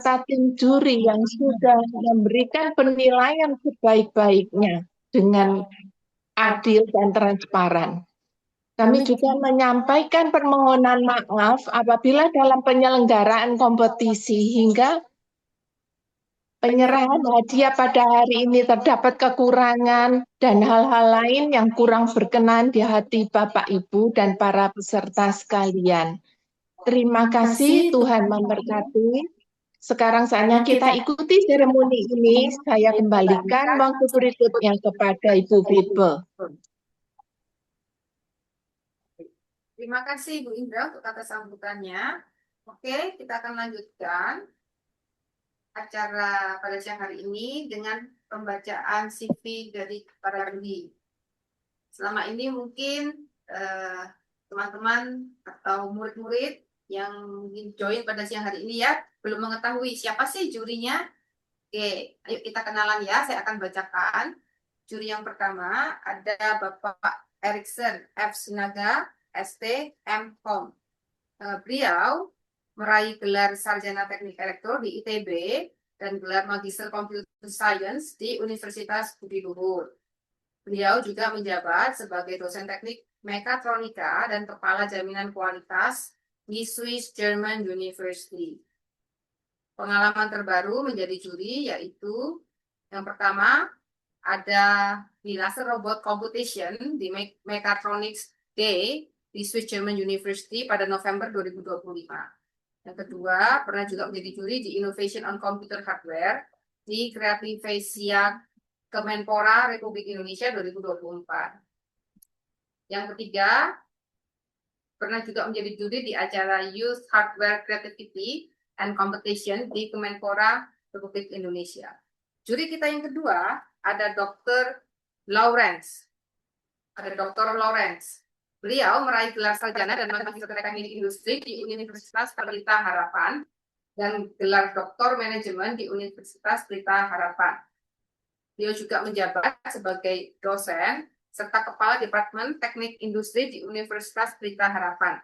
serta tim juri yang sudah memberikan penilaian sebaik-baiknya dengan adil dan transparan. Kami juga menyampaikan permohonan maaf apabila dalam penyelenggaraan kompetisi hingga penyerahan hadiah pada hari ini terdapat kekurangan dan hal-hal lain yang kurang berkenan di hati Bapak Ibu dan para peserta sekalian. Terima kasih, Tuhan memberkati. Sekarang saatnya kita ikuti seremoni ini. Saya kembalikan waktu berikutnya kepada Ibu Bebe. Terima kasih Bu Indra untuk kata sambutannya. Oke, kita akan lanjutkan acara pada siang hari ini dengan pembacaan CV dari para juri. Selama ini mungkin teman-teman atau murid-murid yang mungkin join pada siang hari ini ya, belum mengetahui siapa sih jurinya. Oke, ayo kita kenalan ya, saya akan bacakan. Juri yang pertama ada Bapak Erikson F. Sinaga, ST, M.Com. Beliau meraih gelar Sarjana Teknik Elektro di ITB dan gelar Magister Computer Science di Universitas Budi Luhur. Beliau juga menjabat sebagai dosen teknik mekatronika dan kepala jaminan kualitas di Swiss German University. Pengalaman terbaru menjadi juri yaitu yang pertama ada di Laser Robot Competition di Mechatronics Day di Swiss German University pada November 2025. Yang kedua, pernah juga menjadi juri di Innovation on Computer Hardware di Creativesia Kemenpora Republik Indonesia 2024. Yang ketiga, pernah juga menjadi juri di acara Youth Hardware Creativity and Competition di Kemenpora Republik Indonesia. Juri kita yang kedua ada Dr. Lawrence. Beliau meraih gelar sarjana dan magister teknik industri di Universitas Pelita Harapan dan gelar doktor manajemen di Universitas Pelita Harapan. Beliau juga menjabat sebagai dosen serta kepala Departemen Teknik Industri di Universitas Pelita Harapan.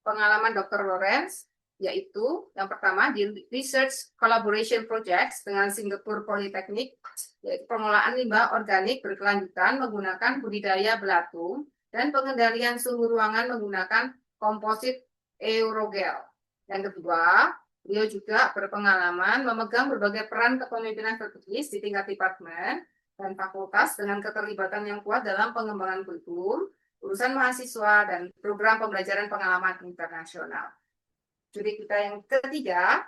Pengalaman Dr. Lawrence yaitu yang pertama di Research Collaboration Projects dengan Singapore Polytechnic, yaitu pengolahan limbah organik berkelanjutan menggunakan budidaya belatung dan pengendalian suhu ruangan menggunakan komposit aerogel. Yang kedua, beliau juga berpengalaman memegang berbagai peran kepemimpinan strategis di tingkat departemen dan fakultas dengan keterlibatan yang kuat dalam pengembangan kurikulum, urusan mahasiswa, dan program pembelajaran pengalaman internasional. Juri kita yang ketiga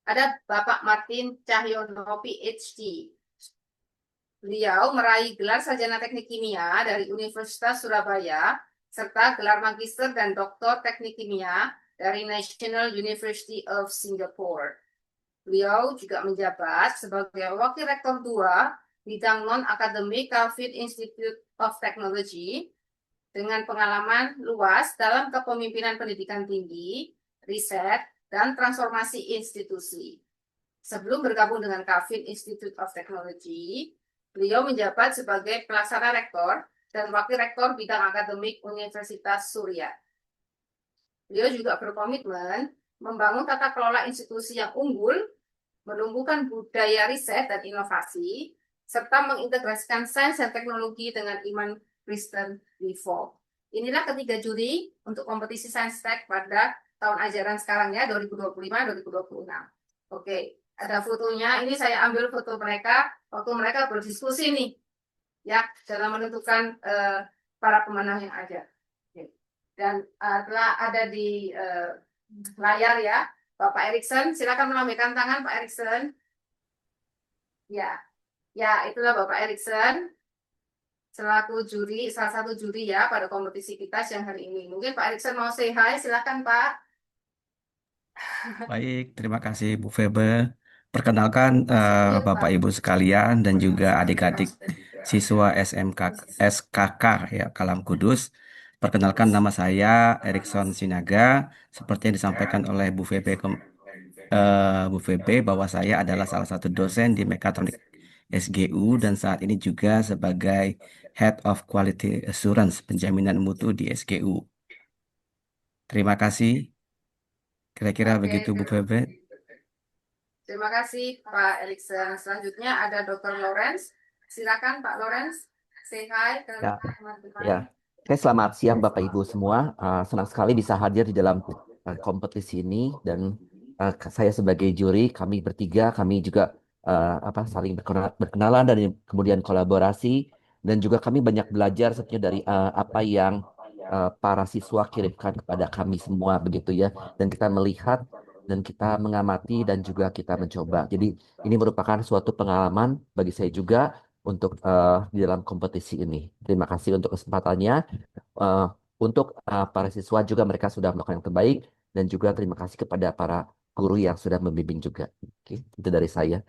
ada Bapak Martin Cahyono PhD. Beliau meraih gelar sarjana teknik kimia dari Universitas Surabaya serta gelar magister dan doktor teknik kimia dari National University of Singapore. Beliau juga menjabat sebagai wakil rektor 2 bidang non-akademik Calvin Institute of Technology dengan pengalaman luas dalam kepemimpinan pendidikan tinggi, riset, dan transformasi institusi. Sebelum bergabung dengan Calvin Institute of Technology, beliau menjabat sebagai pelaksana rektor dan wakil rektor bidang akademik Universitas Surya. Beliau juga berkomitmen membangun tata kelola institusi yang unggul, menumbuhkan budaya riset dan inovasi, serta mengintegrasikan sains dan teknologi dengan iman Kristen reform. Inilah ketiga juri untuk kompetisi sains tech pada tahun ajaran sekarang ya, 2025-2026. Oke, ada fotonya. Ini saya ambil foto mereka waktu mereka berdiskusi nih, ya, dalam menentukan para pemenang yang ada. Oke. Dan telah ada di layar ya, Bapak Erikson. Silakan melambaikan tangan, Pak Erikson. Ya, itulah Bapak Erikson selaku juri, salah satu juri ya pada kompetisi kita siang hari ini. Mungkin Pak Erikson mau say hi, silakan Pak. Baik, terima kasih Bu Febe. Perkenalkan Bapak Ibu sekalian dan juga adik-adik siswa SMK SKK ya Kalam Kudus. Perkenalkan nama saya Erikson Sinaga. Seperti yang disampaikan oleh Bu Febe bahwa saya adalah salah satu dosen di Mekatronik SGU dan saat ini juga sebagai Head of Quality Assurance penjaminan mutu di SGU. Terima kasih. Kira-kira begitu Bu Febe. Terima kasih Pak Erikson. Selanjutnya ada Dr. Lawrence. Silakan Pak Lawrence. Say hi ke Ya, teman-teman. ya. Oke, selamat siang Bapak Ibu semua. Senang sekali bisa hadir di dalam kompetisi ini dan saya sebagai juri, kami bertiga, kami juga saling berkenalan dan kemudian kolaborasi dan juga kami banyak belajar sebenarnya dari apa yang para siswa kirimkan kepada kami semua begitu ya. Dan kita melihat dan kita mengamati dan juga kita mencoba. Jadi ini merupakan suatu pengalaman bagi saya juga untuk di dalam kompetisi ini. Terima kasih untuk kesempatannya. Untuk para siswa juga mereka sudah melakukan yang terbaik dan juga terima kasih kepada para guru yang sudah membimbing juga. Oke, itu dari saya.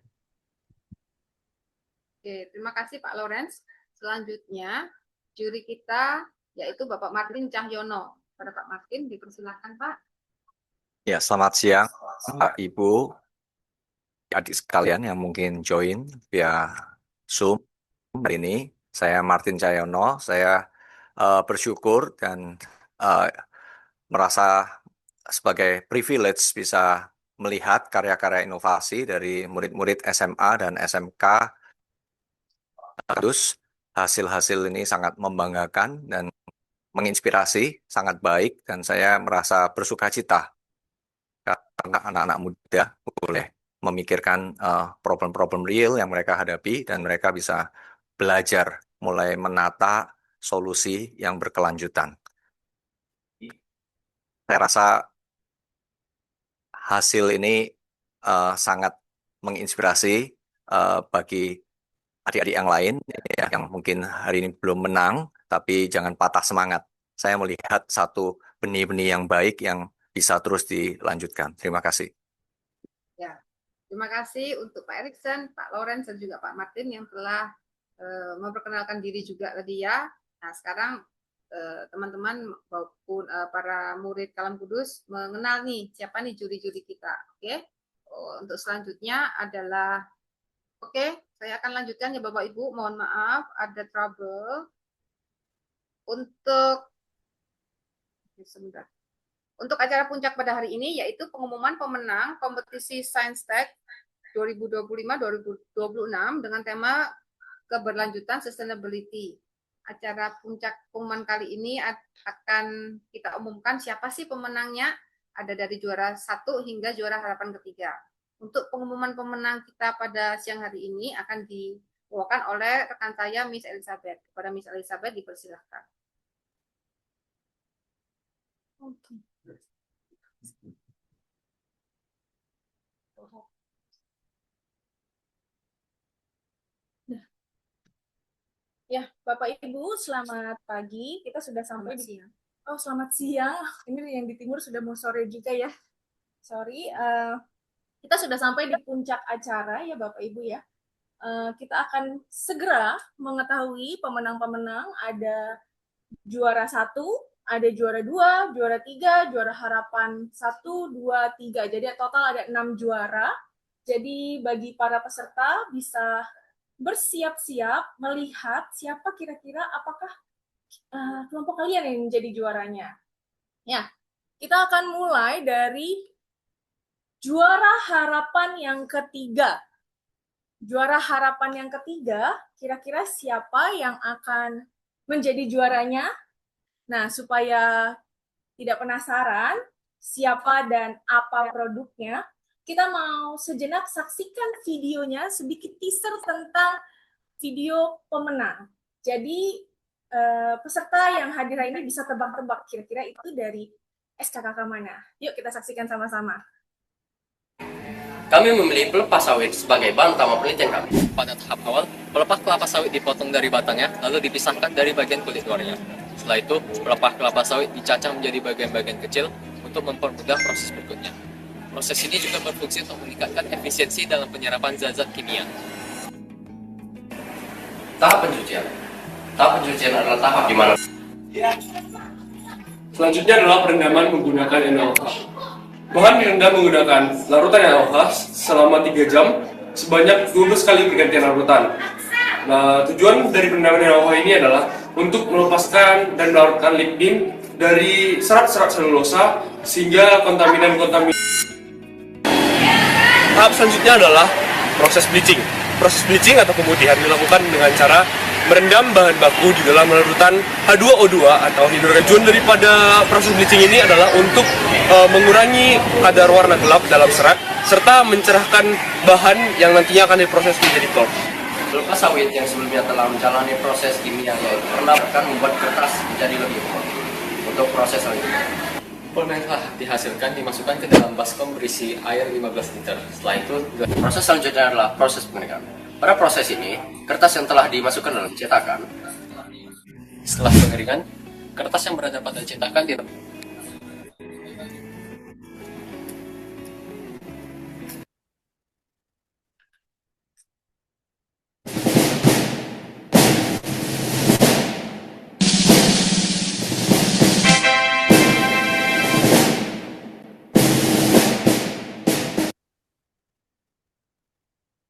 Oke, terima kasih Pak Lawrence. Selanjutnya juri kita yaitu Bapak Martin Cahyono. Pada Pak Martin dipersilakan Pak. Ya, selamat siang Pak Ibu, adik sekalian yang mungkin join via Zoom hari ini. Saya Martin Cahyono, saya bersyukur dan merasa sebagai privilege bisa melihat karya-karya inovasi dari murid-murid SMA dan SMK. Terus hasil-hasil ini sangat membanggakan dan menginspirasi, sangat baik, dan saya merasa bersuka cita karena anak-anak muda boleh memikirkan problem-problem real yang mereka hadapi dan mereka bisa belajar mulai menata solusi yang berkelanjutan. Saya rasa hasil ini sangat menginspirasi bagi adik-adik yang lain ya, yang mungkin hari ini belum menang, tapi jangan patah semangat. Saya melihat satu benih-benih yang baik yang bisa terus dilanjutkan. Terima kasih. Ya, terima kasih untuk Pak Erikson, Pak Lawrence, dan juga Pak Martin yang telah memperkenalkan diri juga tadi ya. Nah, sekarang teman-teman maupun para murid Kalam Kudus mengenal nih siapa nih juri-juri kita. Oke, untuk selanjutnya adalah saya akan lanjutkan ya Bapak Ibu. Mohon maaf ada trouble sebentar. Untuk acara puncak pada hari ini yaitu pengumuman pemenang kompetisi Science Tech 2025-2026 dengan tema keberlanjutan sustainability. Acara puncak pengumuman kali ini akan kita umumkan siapa sih pemenangnya. Ada dari juara 1 hingga juara harapan ketiga. Untuk pengumuman pemenang kita pada siang hari ini akan dibawakan oleh rekan saya Miss Elizabeth. Kepada Miss Elizabeth dipersilahkan. Oke. Ya, Bapak Ibu, selamat pagi. Kita sudah sampai di siang. Oh, selamat siang. Ini yang di timur sudah mau sore juga ya. Sorry. Kita sudah sampai di puncak acara ya Bapak Ibu ya. Kita akan segera mengetahui pemenang-pemenang. Ada juara 1, ada juara 2, juara 3, juara harapan 1, 2, 3. Jadi total ada 6 juara. Jadi bagi para peserta bisa bersiap-siap melihat siapa kira-kira apakah kelompok kalian yang menjadi juaranya. Ya, kita akan mulai dari juara harapan yang ketiga. Juara harapan yang ketiga, kira-kira siapa yang akan menjadi juaranya? Nah, supaya tidak penasaran siapa dan apa produknya, kita mau sejenak saksikan videonya, sedikit teaser tentang video pemenang. Jadi peserta yang hadir ini bisa tebak-tebak kira-kira itu dari SKKK mana. Yuk kita saksikan sama-sama. Kami memilih pelepah sawit sebagai bahan utama penelitian kami. Pada tahap awal, pelepah kelapa sawit dipotong dari batangnya, lalu dipisahkan dari bagian kulit luarnya. Setelah itu, pelepah kelapa sawit dicacah menjadi bagian-bagian kecil untuk mempermudah proses berikutnya. Proses ini juga berfungsi untuk meningkatkan efisiensi dalam penyerapan zat-zat kimia. Tahap pencucian. Tahap pencucian adalah tahap di mana selanjutnya adalah perendaman menggunakan NaOH. Bahan direndam menggunakan larutan NaOH selama 3 jam sebanyak 12 kali pergantian larutan. Nah, tujuan dari perendaman NaOH ini adalah untuk melepaskan dan melarutkan lignin dari serat-serat selulosa sehingga kontaminan. Tahap tahap selanjutnya adalah proses bleaching. Proses bleaching atau pemutihan dilakukan dengan cara merendam bahan baku di dalam larutan H2O2 atau hidrogen. Daripada proses bleaching ini adalah untuk mengurangi kadar warna gelap dalam serat serta mencerahkan bahan yang nantinya akan diproses menjadi gold. Kelapa sawit yang sebelumnya telah menjalani proses kimia yaitu pernah akan membuat kertas menjadi lebih empuk. Untuk proses selanjutnya, pulpen yang telah dihasilkan dimasukkan ke dalam baskom berisi air 15 liter. Setelah itu, proses selanjutnya adalah proses pengeringan. Pada proses ini, kertas yang telah dimasukkan dalam cetakan. Setelah pengeringan, kertas yang berada pada cetakan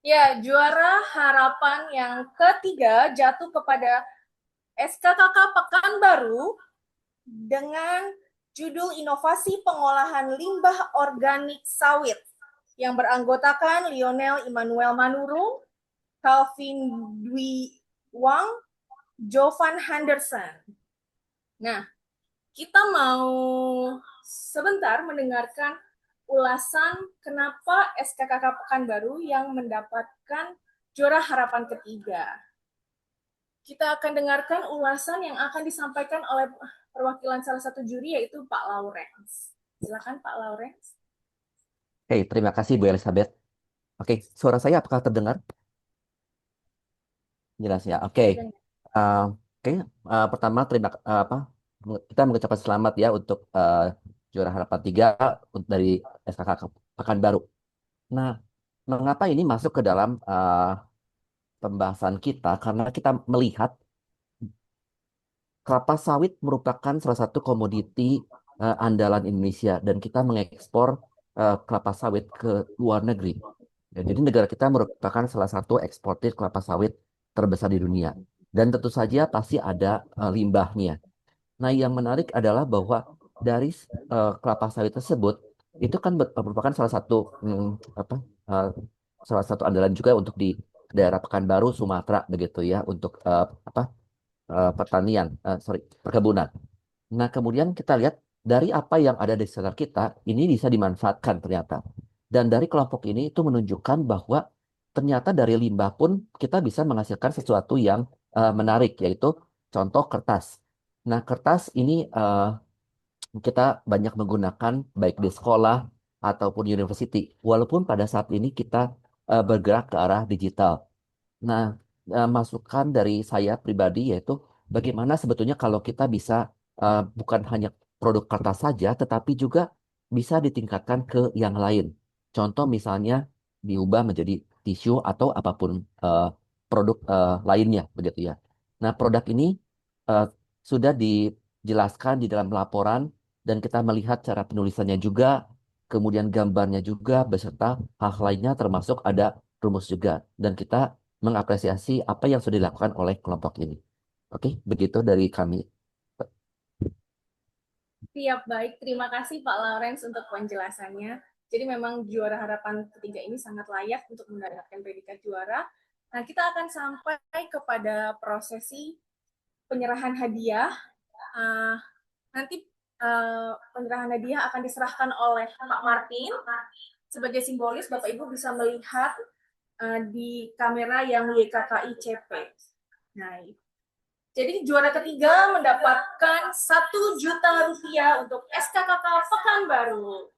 Ya, juara harapan yang ketiga jatuh kepada SKKK Pekanbaru dengan judul Inovasi Pengolahan Limbah Organik Sawit yang beranggotakan Lionel Immanuel Manurung, Calvin Dwi Wang, Jovan Henderson. Nah, kita mau sebentar mendengarkan ulasan kenapa SKKK Pekanbaru yang mendapatkan juara harapan ketiga. Kita akan dengarkan ulasan yang akan disampaikan oleh perwakilan salah satu juri, yaitu Pak Lawrence. Silakan Pak Lawrence. Oke, terima kasih Bu Elizabeth. Oke, suara saya apakah terdengar? Jelas ya. Oke. Pertama kita mengucapkan selamat ya untuk juara harapan 3 dari SKK Pekanbaru. Nah, mengapa ini masuk ke dalam pembahasan kita? Karena kita melihat kelapa sawit merupakan salah satu komoditi andalan Indonesia dan kita mengekspor kelapa sawit ke luar negeri. Ya, jadi negara kita merupakan salah satu eksportir kelapa sawit terbesar di dunia. Dan tentu saja pasti ada limbahnya. Nah, yang menarik adalah bahwa dari kelapa sawit tersebut itu kan merupakan salah satu salah satu andalan juga untuk di daerah Pekanbaru, Sumatera begitu ya, untuk perkebunan. Nah, kemudian kita lihat dari apa yang ada di sekitar kita ini bisa dimanfaatkan ternyata. Dan dari kelompok ini itu menunjukkan bahwa ternyata dari limbah pun kita bisa menghasilkan sesuatu yang menarik, yaitu contoh kertas. Nah, kertas ini kita banyak menggunakan baik di sekolah ataupun university, walaupun pada saat ini kita bergerak ke arah digital. Nah, masukan dari saya pribadi yaitu bagaimana sebetulnya kalau kita bisa bukan hanya produk kertas saja, tetapi juga bisa ditingkatkan ke yang lain. Contoh misalnya diubah menjadi tisu atau apapun produk lainnya, begitu ya. Nah, produk ini sudah dijelaskan di dalam laporan dan kita melihat cara penulisannya juga, kemudian gambarnya juga, beserta hal lainnya termasuk ada rumus juga. Dan kita mengapresiasi apa yang sudah dilakukan oleh kelompok ini. Oke, begitu dari kami. Siap, baik. Terima kasih Pak Lawrence untuk penjelasannya. Jadi memang juara harapan ketiga ini sangat layak untuk mendapatkan predikat juara. Nah, kita akan sampai kepada prosesi penyerahan hadiah. Nanti penyerahan hadiah akan diserahkan oleh Pak Martin. Sebagai simbolis, Bapak Ibu bisa melihat di kamera yang YKKICP. Nah, jadi juara ketiga mendapatkan Rp1.000.000 untuk SKKK Pekanbaru.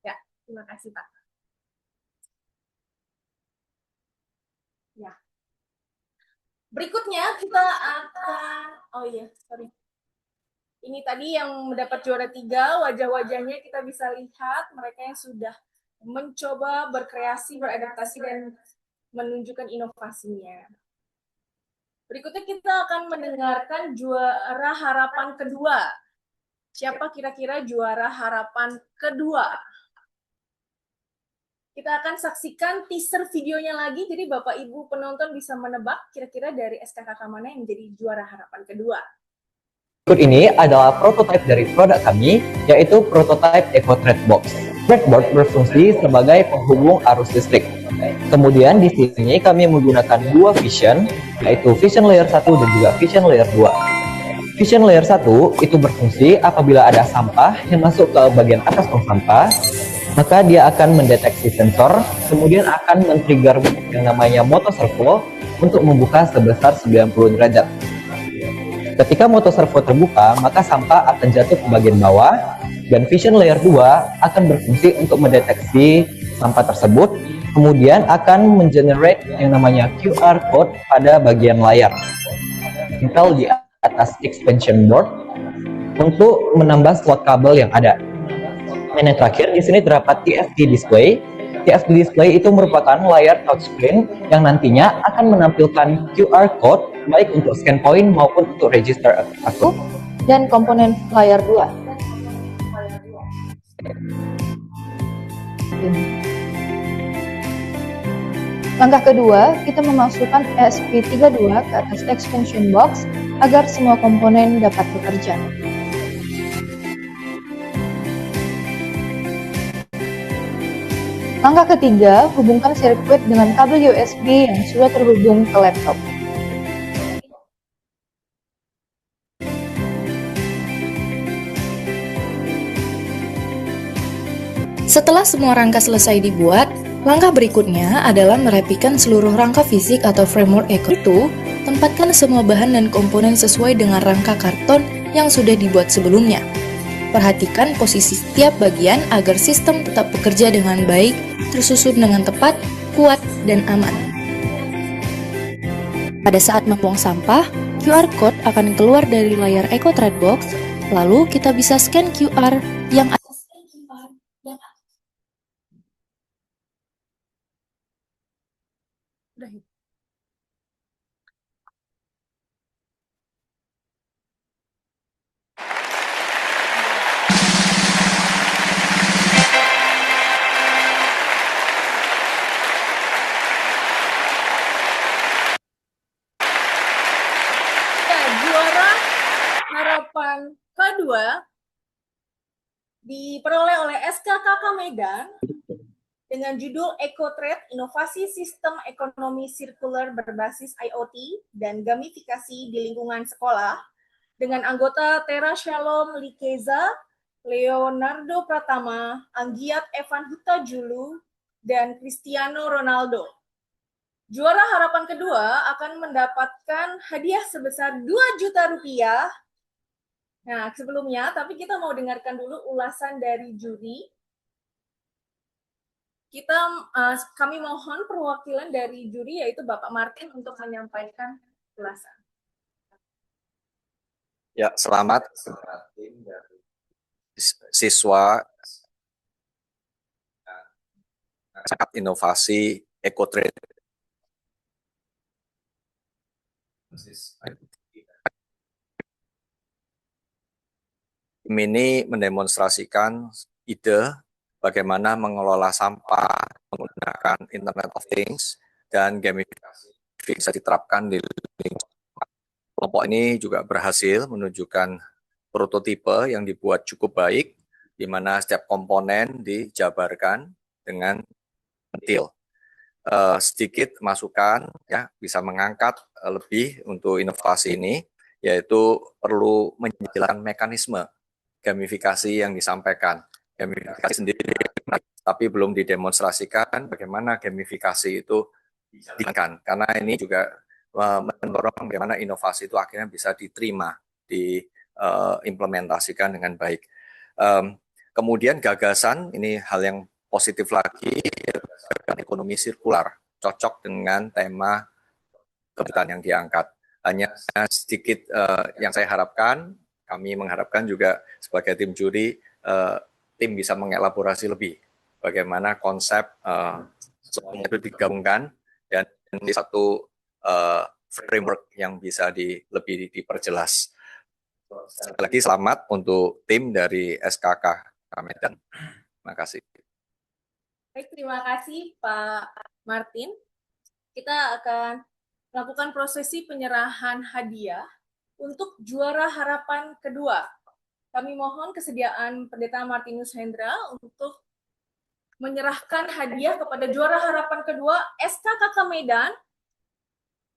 Ya, terima kasih Pak. Ya. Berikutnya kita akan, ini tadi yang mendapat juara 3, wajah-wajahnya kita bisa lihat mereka yang sudah mencoba berkreasi, beradaptasi, dan menunjukkan inovasinya. Berikutnya kita akan mendengarkan juara harapan kedua. Siapa kira-kira juara harapan kedua? Kita akan saksikan teaser videonya lagi, jadi Bapak Ibu penonton bisa menebak kira-kira dari SKKK mana yang menjadi juara harapan kedua. Berikut ini adalah prototipe dari produk kami, yaitu prototipe EcoThread Box. Threadboard berfungsi sebagai penghubung arus listrik. Kemudian di sini kami menggunakan dua vision, yaitu vision layer 1 dan juga vision layer 2. Vision layer 1 itu berfungsi apabila ada sampah yang masuk ke bagian atas tong sampah, maka dia akan mendeteksi sensor, kemudian akan men-trigger yang namanya motor servo untuk membuka sebesar 90 derajat. Ketika motor servo terbuka, maka sampah akan jatuh ke bagian bawah, dan vision layer 2 akan berfungsi untuk mendeteksi sampah tersebut, kemudian akan mengenerate yang namanya QR code pada bagian layar. Tempel di atas expansion board untuk menambah slot kabel yang ada. Dan yang terakhir, di sini terdapat TFT display. TFT display itu merupakan layar touchscreen yang nantinya akan menampilkan QR code baik untuk scan point maupun untuk register akun. Dan komponen layar 2. Langkah kedua, kita memasukkan ESP32 ke atas expansion box agar semua komponen dapat bekerja. Langkah ketiga, hubungkan sirkuit dengan kabel USB yang sudah terhubung ke laptop. Setelah semua rangka selesai dibuat, langkah berikutnya adalah merapikan seluruh rangka fisik atau framework Eco itu. Tempatkan semua bahan dan komponen sesuai dengan rangka karton yang sudah dibuat sebelumnya. Perhatikan posisi setiap bagian agar sistem tetap bekerja dengan baik, tersusun dengan tepat, kuat, dan aman. Pada saat membuang sampah, QR code akan keluar dari layar EcoThread Box, lalu kita bisa scan QR yang ada. Juara harapan kedua diperoleh oleh SKKK Medan dengan judul EcoThread, Inovasi Sistem Ekonomi Sirkular Berbasis IoT dan Gamifikasi di Lingkungan Sekolah, dengan anggota Tera Shalom Likeza, Leonardo Pratama, Anggiat Evan Huta-Julu, dan Cristiano Ronaldo. Juara harapan kedua akan mendapatkan hadiah sebesar 2 juta rupiah. Nah, sebelumnya, tapi kita mau dengarkan dulu ulasan dari juri. Kami mohon perwakilan dari juri, yaitu Bapak Martin, untuk menyampaikan ulasan. Ya, selamat siswa inovasi EcoThread. Ini mendemonstrasikan ide bagaimana mengelola sampah menggunakan Internet of Things dan gamifikasi bisa diterapkan di lingkungan. Kelompok ini juga berhasil menunjukkan prototipe yang dibuat cukup baik, di mana setiap komponen dijabarkan dengan detail. Sedikit masukan ya bisa mengangkat lebih untuk inovasi ini, yaitu perlu menjelaskan mekanisme gamifikasi yang disampaikan. Gamifikasi sendiri, tapi belum didemonstrasikan bagaimana gamifikasi itu dijalankan. Karena ini juga mendorong bagaimana inovasi itu akhirnya bisa diterima, diimplementasikan dengan baik. Kemudian gagasan, ini hal yang positif lagi, ekonomi sirkular, cocok dengan tema kebetulan yang diangkat. Hanya sedikit yang saya harapkan, kami mengharapkan juga sebagai tim juri, tim bisa mengelaborasi lebih bagaimana konsep semuanya itu digabungkan dan di satu framework yang bisa lebih diperjelas. Sekali lagi selamat untuk tim dari SKK Medan. Terima kasih. Baik, terima kasih Pak Martin. Kita akan melakukan prosesi penyerahan hadiah untuk juara harapan kedua. Kami mohon kesediaan Pendeta Martinus Hendra untuk menyerahkan hadiah kepada juara harapan kedua SKKK Medan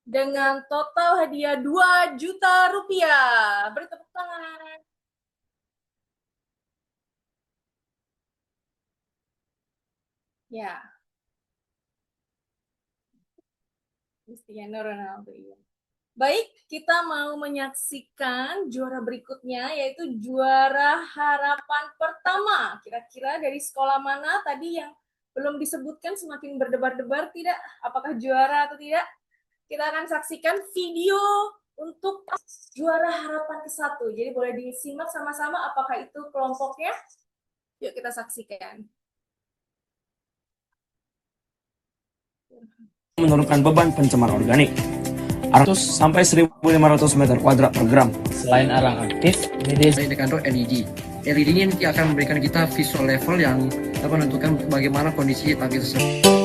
dengan total hadiah 2 juta rupiah. Beri tepuk tangan. Ya. Cristiano Ronaldo. Baik, kita mau menyaksikan juara berikutnya, yaitu juara harapan pertama. Kira-kira dari sekolah mana tadi yang belum disebutkan, semakin berdebar-debar tidak apakah juara atau tidak? Kita akan saksikan video untuk juara harapan ke-1. Jadi boleh disimak sama-sama apakah itu kelompoknya. Yuk kita saksikan. Menurunkan beban pencemar organik 100 sampai 1.500 meter kuadrat per gram. Selain arang aktif, ini dikandung LED. LED ini nanti akan memberikan kita visual level yang dapat menentukan bagaimana kondisi tangki tersebut.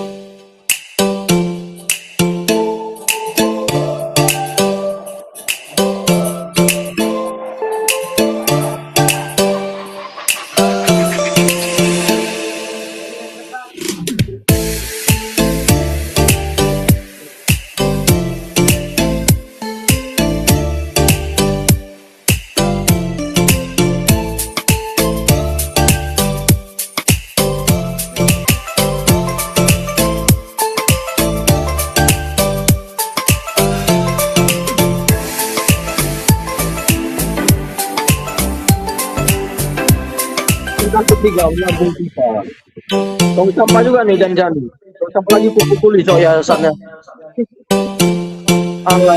Ketiga menyambung kita. Tong sampah juga nih jangan. Tong sampah lagi pukul-pukul iso ya saatnya. Allah.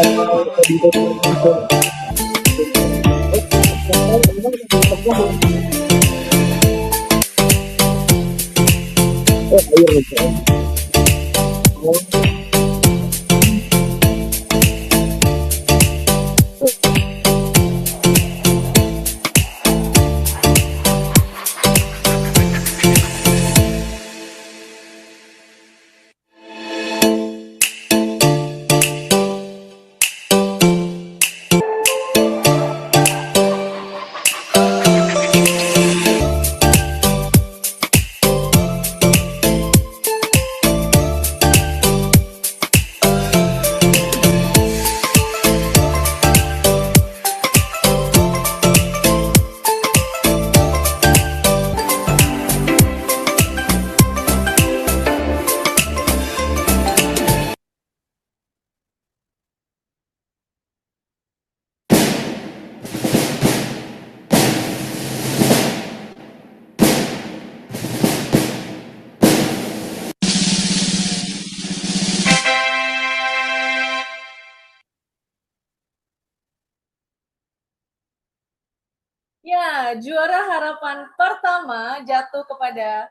Ya, juara harapan pertama jatuh kepada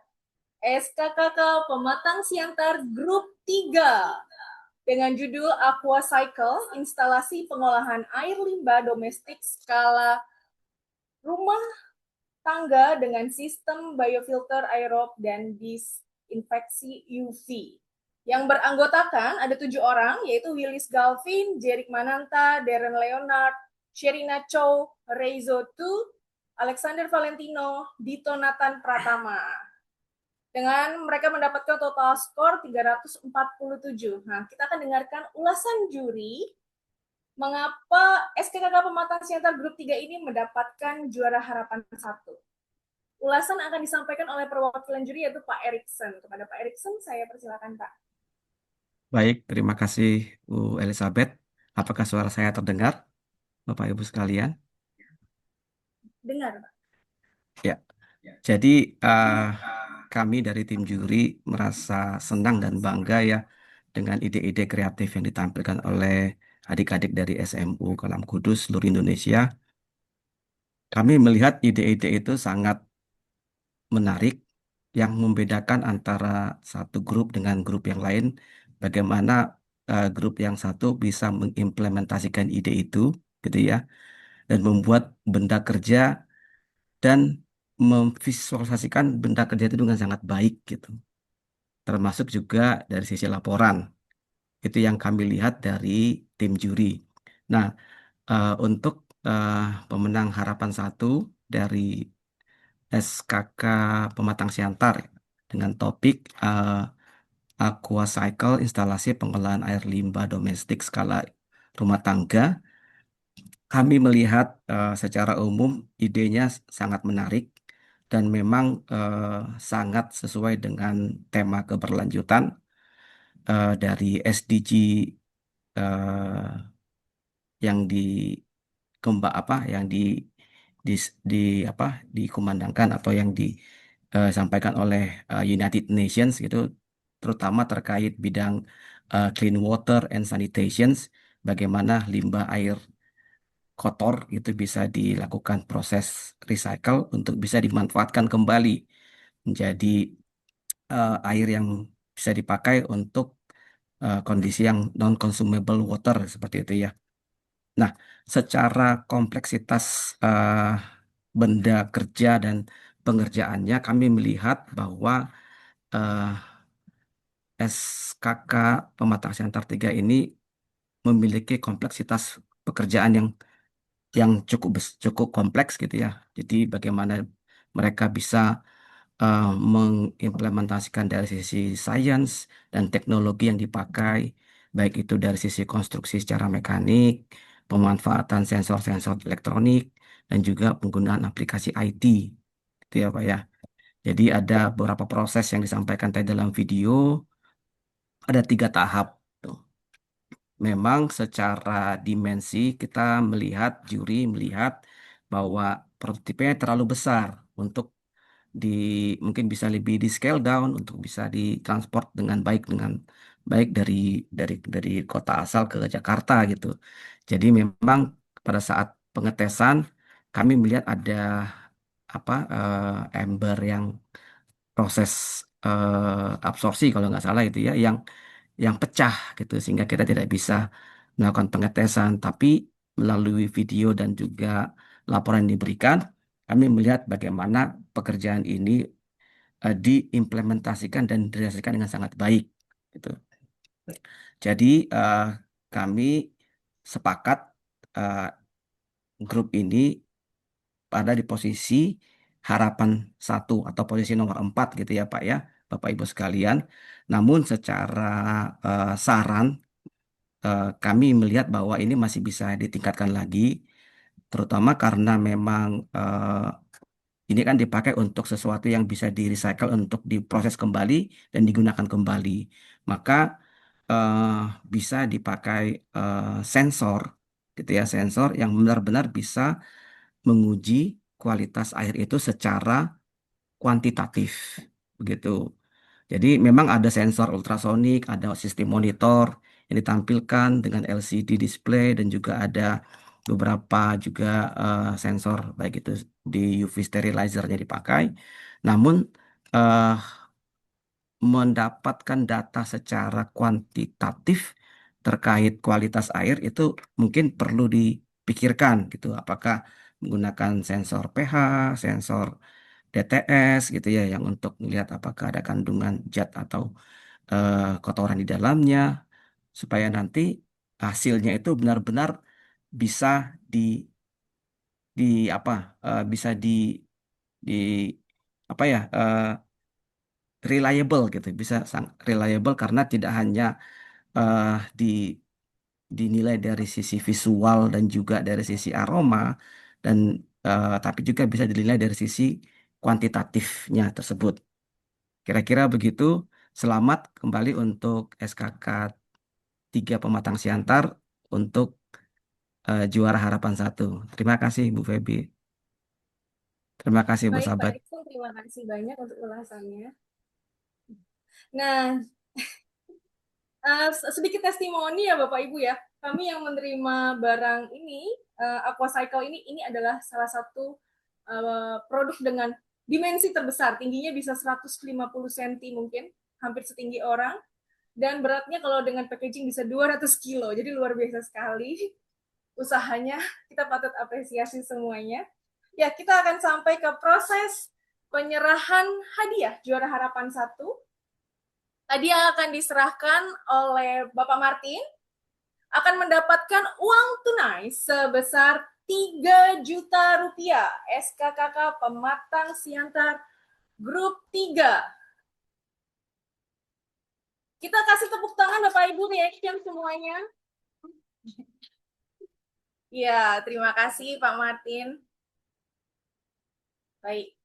SKKK Pematang Siantar Grup 3 dengan judul Aqua Cycle, instalasi pengolahan air limbah domestik skala rumah tangga dengan sistem biofilter aerob dan disinfeksi UV. Yang beranggotakan ada 7 orang, yaitu Willis Galvin, Jerick Mananta, Darren Leonard, Sherina Chow, Reizo Tu, Alexander Valentino, Dito Nathan Pratama. Dengan mereka mendapatkan total skor 347. Nah, kita akan dengarkan ulasan juri mengapa SKKK Pematang Siantar Grup 3 ini mendapatkan juara harapan 1. Ulasan akan disampaikan oleh perwakilan juri yaitu Pak Erikson. Kepada Pak Erikson, saya persilakan Pak. Baik, terima kasih Bu Elizabeth. Apakah suara saya terdengar, Bapak Ibu sekalian? Dengar, Pak. Ya, jadi kami dari tim juri merasa senang dan bangga ya dengan ide-ide kreatif yang ditampilkan oleh adik-adik dari SMU Kalam Kudus seluruh Indonesia. Kami melihat ide-ide itu sangat menarik yang membedakan antara satu grup dengan grup yang lain. Bagaimana grup yang satu bisa mengimplementasikan ide itu, gitu ya, dan membuat benda kerja dan memvisualisasikan benda kerja itu dengan sangat baik gitu. Termasuk juga dari sisi laporan. Itu yang kami lihat dari tim juri. Nah, untuk pemenang harapan 1 dari SKK Pematang Siantar dengan topik Aqua Cycle instalasi pengolahan air limbah domestik skala rumah tangga. Kami melihat secara umum idenya sangat menarik dan memang sangat sesuai dengan tema keberlanjutan dari SDG eh, yang dikumandangkan atau yang disampaikan oleh United Nations gitu, terutama terkait bidang clean water and sanitation, bagaimana limbah air kotor itu bisa dilakukan proses recycle untuk bisa dimanfaatkan kembali menjadi air yang bisa dipakai untuk kondisi yang non-consumable water seperti itu ya. Nah, secara kompleksitas benda kerja dan pengerjaannya, kami melihat bahwa eh, SKK Pematang Siantar 3 ini memiliki kompleksitas pekerjaan yang cukup kompleks gitu ya. Jadi bagaimana mereka bisa mengimplementasikan dari sisi sains dan teknologi yang dipakai, baik itu dari sisi konstruksi secara mekanik, pemanfaatan sensor-sensor elektronik, dan juga penggunaan aplikasi IT, gitu ya Pak ya. Jadi ada beberapa proses yang disampaikan tadi dalam video, ada 3 tahap. Tuh. Memang secara dimensi kita juri melihat bahwa prototipenya terlalu besar untuk di mungkin bisa lebih di scale down untuk bisa ditransport dengan baik dari kota asal ke Jakarta gitu. Jadi memang pada saat pengetesan kami melihat ada ember yang proses absorpsi kalau nggak salah itu ya yang pecah gitu sehingga kita tidak bisa melakukan pengetesan, tapi melalui video dan juga laporan yang diberikan kami melihat bagaimana pekerjaan ini diimplementasikan dan direalisasikan dengan sangat baik gitu. Jadi kami sepakat eh, grup ini pada di posisi harapan 1 atau posisi nomor 4 gitu ya Pak ya, Bapak Ibu sekalian. Namun secara saran kami melihat bahwa ini masih bisa ditingkatkan lagi, terutama karena memang ini kan dipakai untuk sesuatu yang bisa di-recycle untuk diproses kembali dan digunakan kembali. Maka eh, bisa dipakai sensor, gitu ya, sensor yang benar-benar bisa menguji kualitas air itu secara kuantitatif, begitu. Jadi memang ada sensor ultrasonik, ada sistem monitor yang ditampilkan dengan LCD display dan juga ada beberapa juga sensor baik itu di UV sterilizernya dipakai. Namun eh, mendapatkan data secara kuantitatif terkait kualitas air itu mungkin perlu dipikirkan gitu. Apakah menggunakan sensor pH, sensor DTS gitu ya yang untuk melihat apakah ada kandungan zat atau kotoran di dalamnya supaya nanti hasilnya itu benar-benar bisa di di apa bisa di apa ya reliable gitu bisa reliable karena tidak hanya eh, di dinilai dari sisi visual dan juga dari sisi aroma dan tapi juga bisa dinilai dari sisi kuantitatifnya tersebut. Kira-kira begitu. Selamat kembali untuk SKK 3 Pematang Siantar untuk juara harapan 1. Terima kasih Bu Febi. Terima kasih Bu Baik, Pak Sabat. Eko, terima kasih banyak untuk ulasannya. Nah, sedikit testimoni ya Bapak Ibu ya. Kami yang menerima barang ini, Aquacycle ini adalah salah satu produk dengan dimensi terbesar. Tingginya bisa 150 cm mungkin, hampir setinggi orang. Dan beratnya kalau dengan packaging bisa 200 kilo. Jadi luar biasa sekali usahanya. Kita patut apresiasi semuanya. Ya, kita akan sampai ke proses penyerahan hadiah juara harapan 1. Hadiah akan diserahkan oleh Bapak Martin akan mendapatkan uang tunai sebesar 3 juta rupiah. SKKK Pematang Siantar Grup 3. Kita kasih tepuk tangan Bapak Ibu, reaction semuanya. Ya, terima kasih Pak Martin. Baik.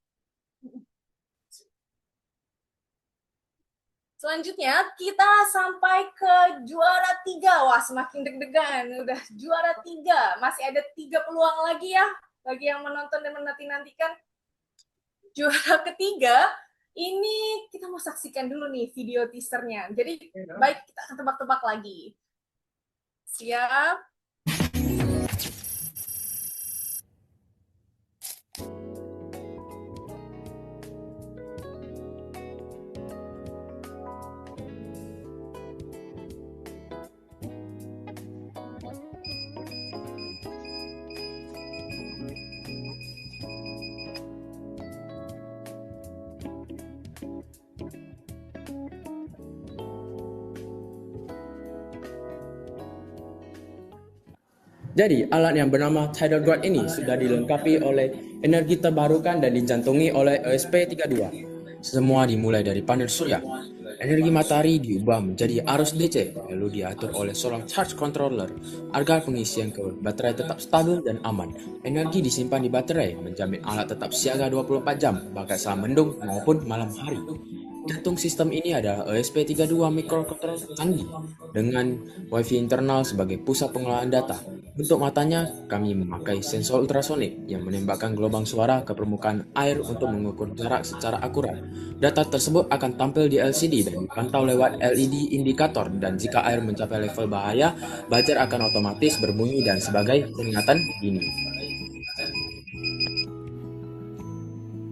Selanjutnya kita sampai ke juara 3. Wah, semakin deg-degan. Udah juara 3. Masih ada 3 peluang lagi ya bagi yang menonton dan menanti-nantikan. Juara ketiga, ini kita mau saksikan dulu nih video teasernya. Jadi baik, kita akan tebak-tebak lagi. Siap. Jadi, alat yang bernama Tidal Guard ini sudah dilengkapi oleh energi terbarukan dan dijantungi oleh ESP32. Semua dimulai dari panel surya. Energi matahari diubah menjadi arus DC, lalu diatur oleh seorang charge controller agar pengisian ke baterai tetap stabil dan aman. Energi disimpan di baterai, menjamin alat tetap siaga 24 jam, baik saat mendung maupun malam hari. Jantung sistem ini adalah ESP32 microcontroller canggih dengan WiFi internal sebagai pusat pengelolaan data. Untuk matanya, kami memakai sensor ultrasonik yang menembakkan gelombang suara ke permukaan air untuk mengukur jarak secara akurat. Data tersebut akan tampil di LCD dan dipantau lewat LED indikator, dan jika air mencapai level bahaya, buzzer akan otomatis berbunyi dan sebagai peringatan dini.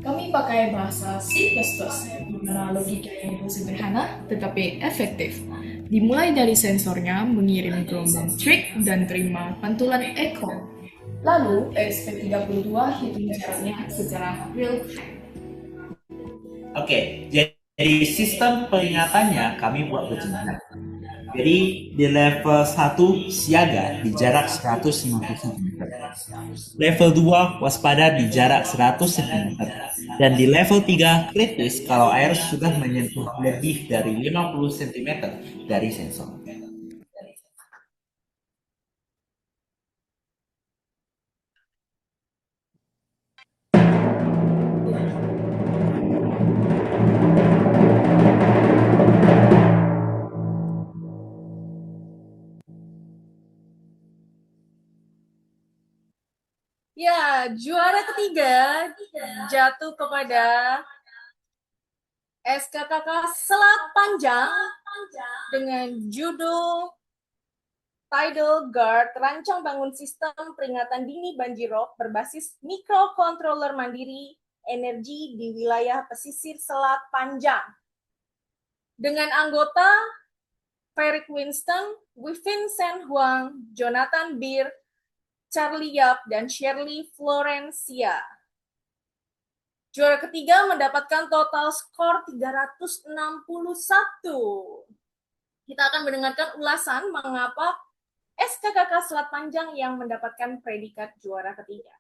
Kami pakai bahasa C++, di mana logikanya itu sederhana tetapi efektif. Dimulai dari sensornya mengirim gelombang trik dan terima pantulan echo. Lalu ESP32 hitung jaraknya secara real time. Oke, jadi sistem peringatannya kami buat begini. Jadi di level 1 siaga di jarak 150 cm. Level 2 waspada di jarak 100 cm. Dan di level 3 kritis kalau air sudah menyentuh lebih dari 50 cm dari sensor. Ya, juara ketiga jatuh kepada SKKK Selat Panjang dengan judul Tidal Guard, rancang bangun sistem peringatan dini banjirop berbasis mikrokontroler mandiri energi di wilayah pesisir Selat Panjang. Dengan anggota Ferric Winston, Vincent Huang, Jonathan Beer, Charlie Yap, dan Shirley Florencia. Juara ketiga mendapatkan total skor 361. Kita akan mendengarkan ulasan mengapa SKKK Selat Panjang yang mendapatkan predikat juara ketiga.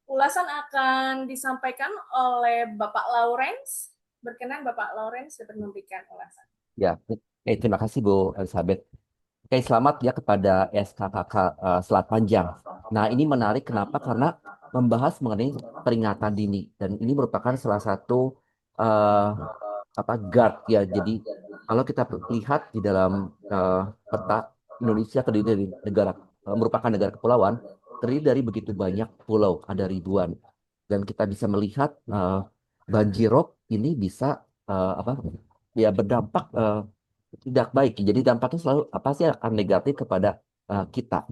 Ulasan akan disampaikan oleh Bapak Lawrence. Berkenan Bapak Lawrence dapat memberikan ulasan. Ya, terima kasih Bu Elizabeth. Oke, selamat ya kepada SKKK Selat Panjang. Nah, ini menarik kenapa? Karena membahas mengenai peringatan dini, dan ini merupakan salah satu guard ya. Jadi kalau kita lihat di dalam peta Indonesia terdiri dari merupakan negara kepulauan, terdiri dari begitu banyak pulau, ada ribuan, dan kita bisa melihat banjirop ini bisa berdampak tidak baik. Jadi dampaknya selalu pasti akan negatif kepada kita.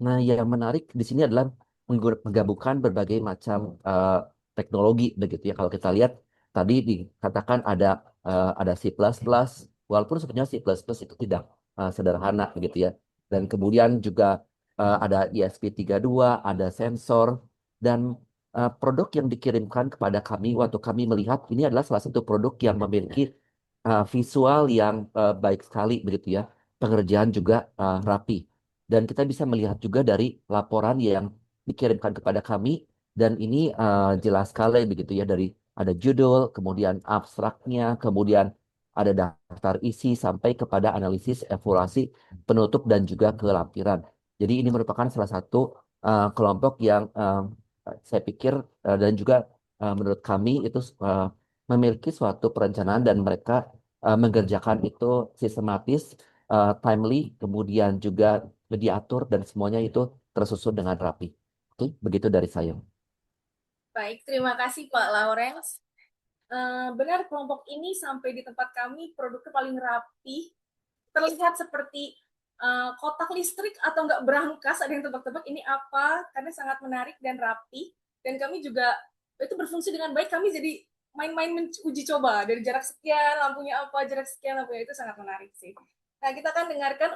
Nah, yang menarik di sini adalah menggabungkan berbagai macam teknologi begitu ya. Kalau kita lihat tadi dikatakan ada C++, walaupun sebenarnya C++ itu tidak sederhana begitu ya. Dan kemudian juga ada ESP32, ada sensor, dan produk yang dikirimkan kepada kami waktu kami melihat ini adalah salah satu produk yang memiliki visual yang baik sekali begitu ya. pengerjaan juga rapi. Dan kita bisa melihat juga dari laporan yang dikirimkan kepada kami, dan ini jelas sekali begitu ya, dari ada judul, kemudian abstraknya, kemudian ada daftar isi sampai kepada analisis evaluasi penutup dan juga kelampiran. Jadi ini merupakan salah satu kelompok yang saya pikir dan juga menurut kami itu memiliki suatu perencanaan dan mereka mengerjakan itu sistematis, timely, kemudian juga diatur dan semuanya itu tersusun dengan rapi. Oke, begitu dari saya. Baik, terima kasih Pak Lawrence. Benar, kelompok ini sampai di tempat kami produknya paling rapi, terlihat seperti kotak listrik atau enggak berangkas, ada yang tebak-tebak ini apa, karena sangat menarik dan rapi, dan kami juga itu berfungsi dengan baik. Kami jadi main-main uji coba dari jarak sekian, lampunya apa, jarak sekian, lampunya, itu sangat menarik sih. Nah, kita akan dengarkan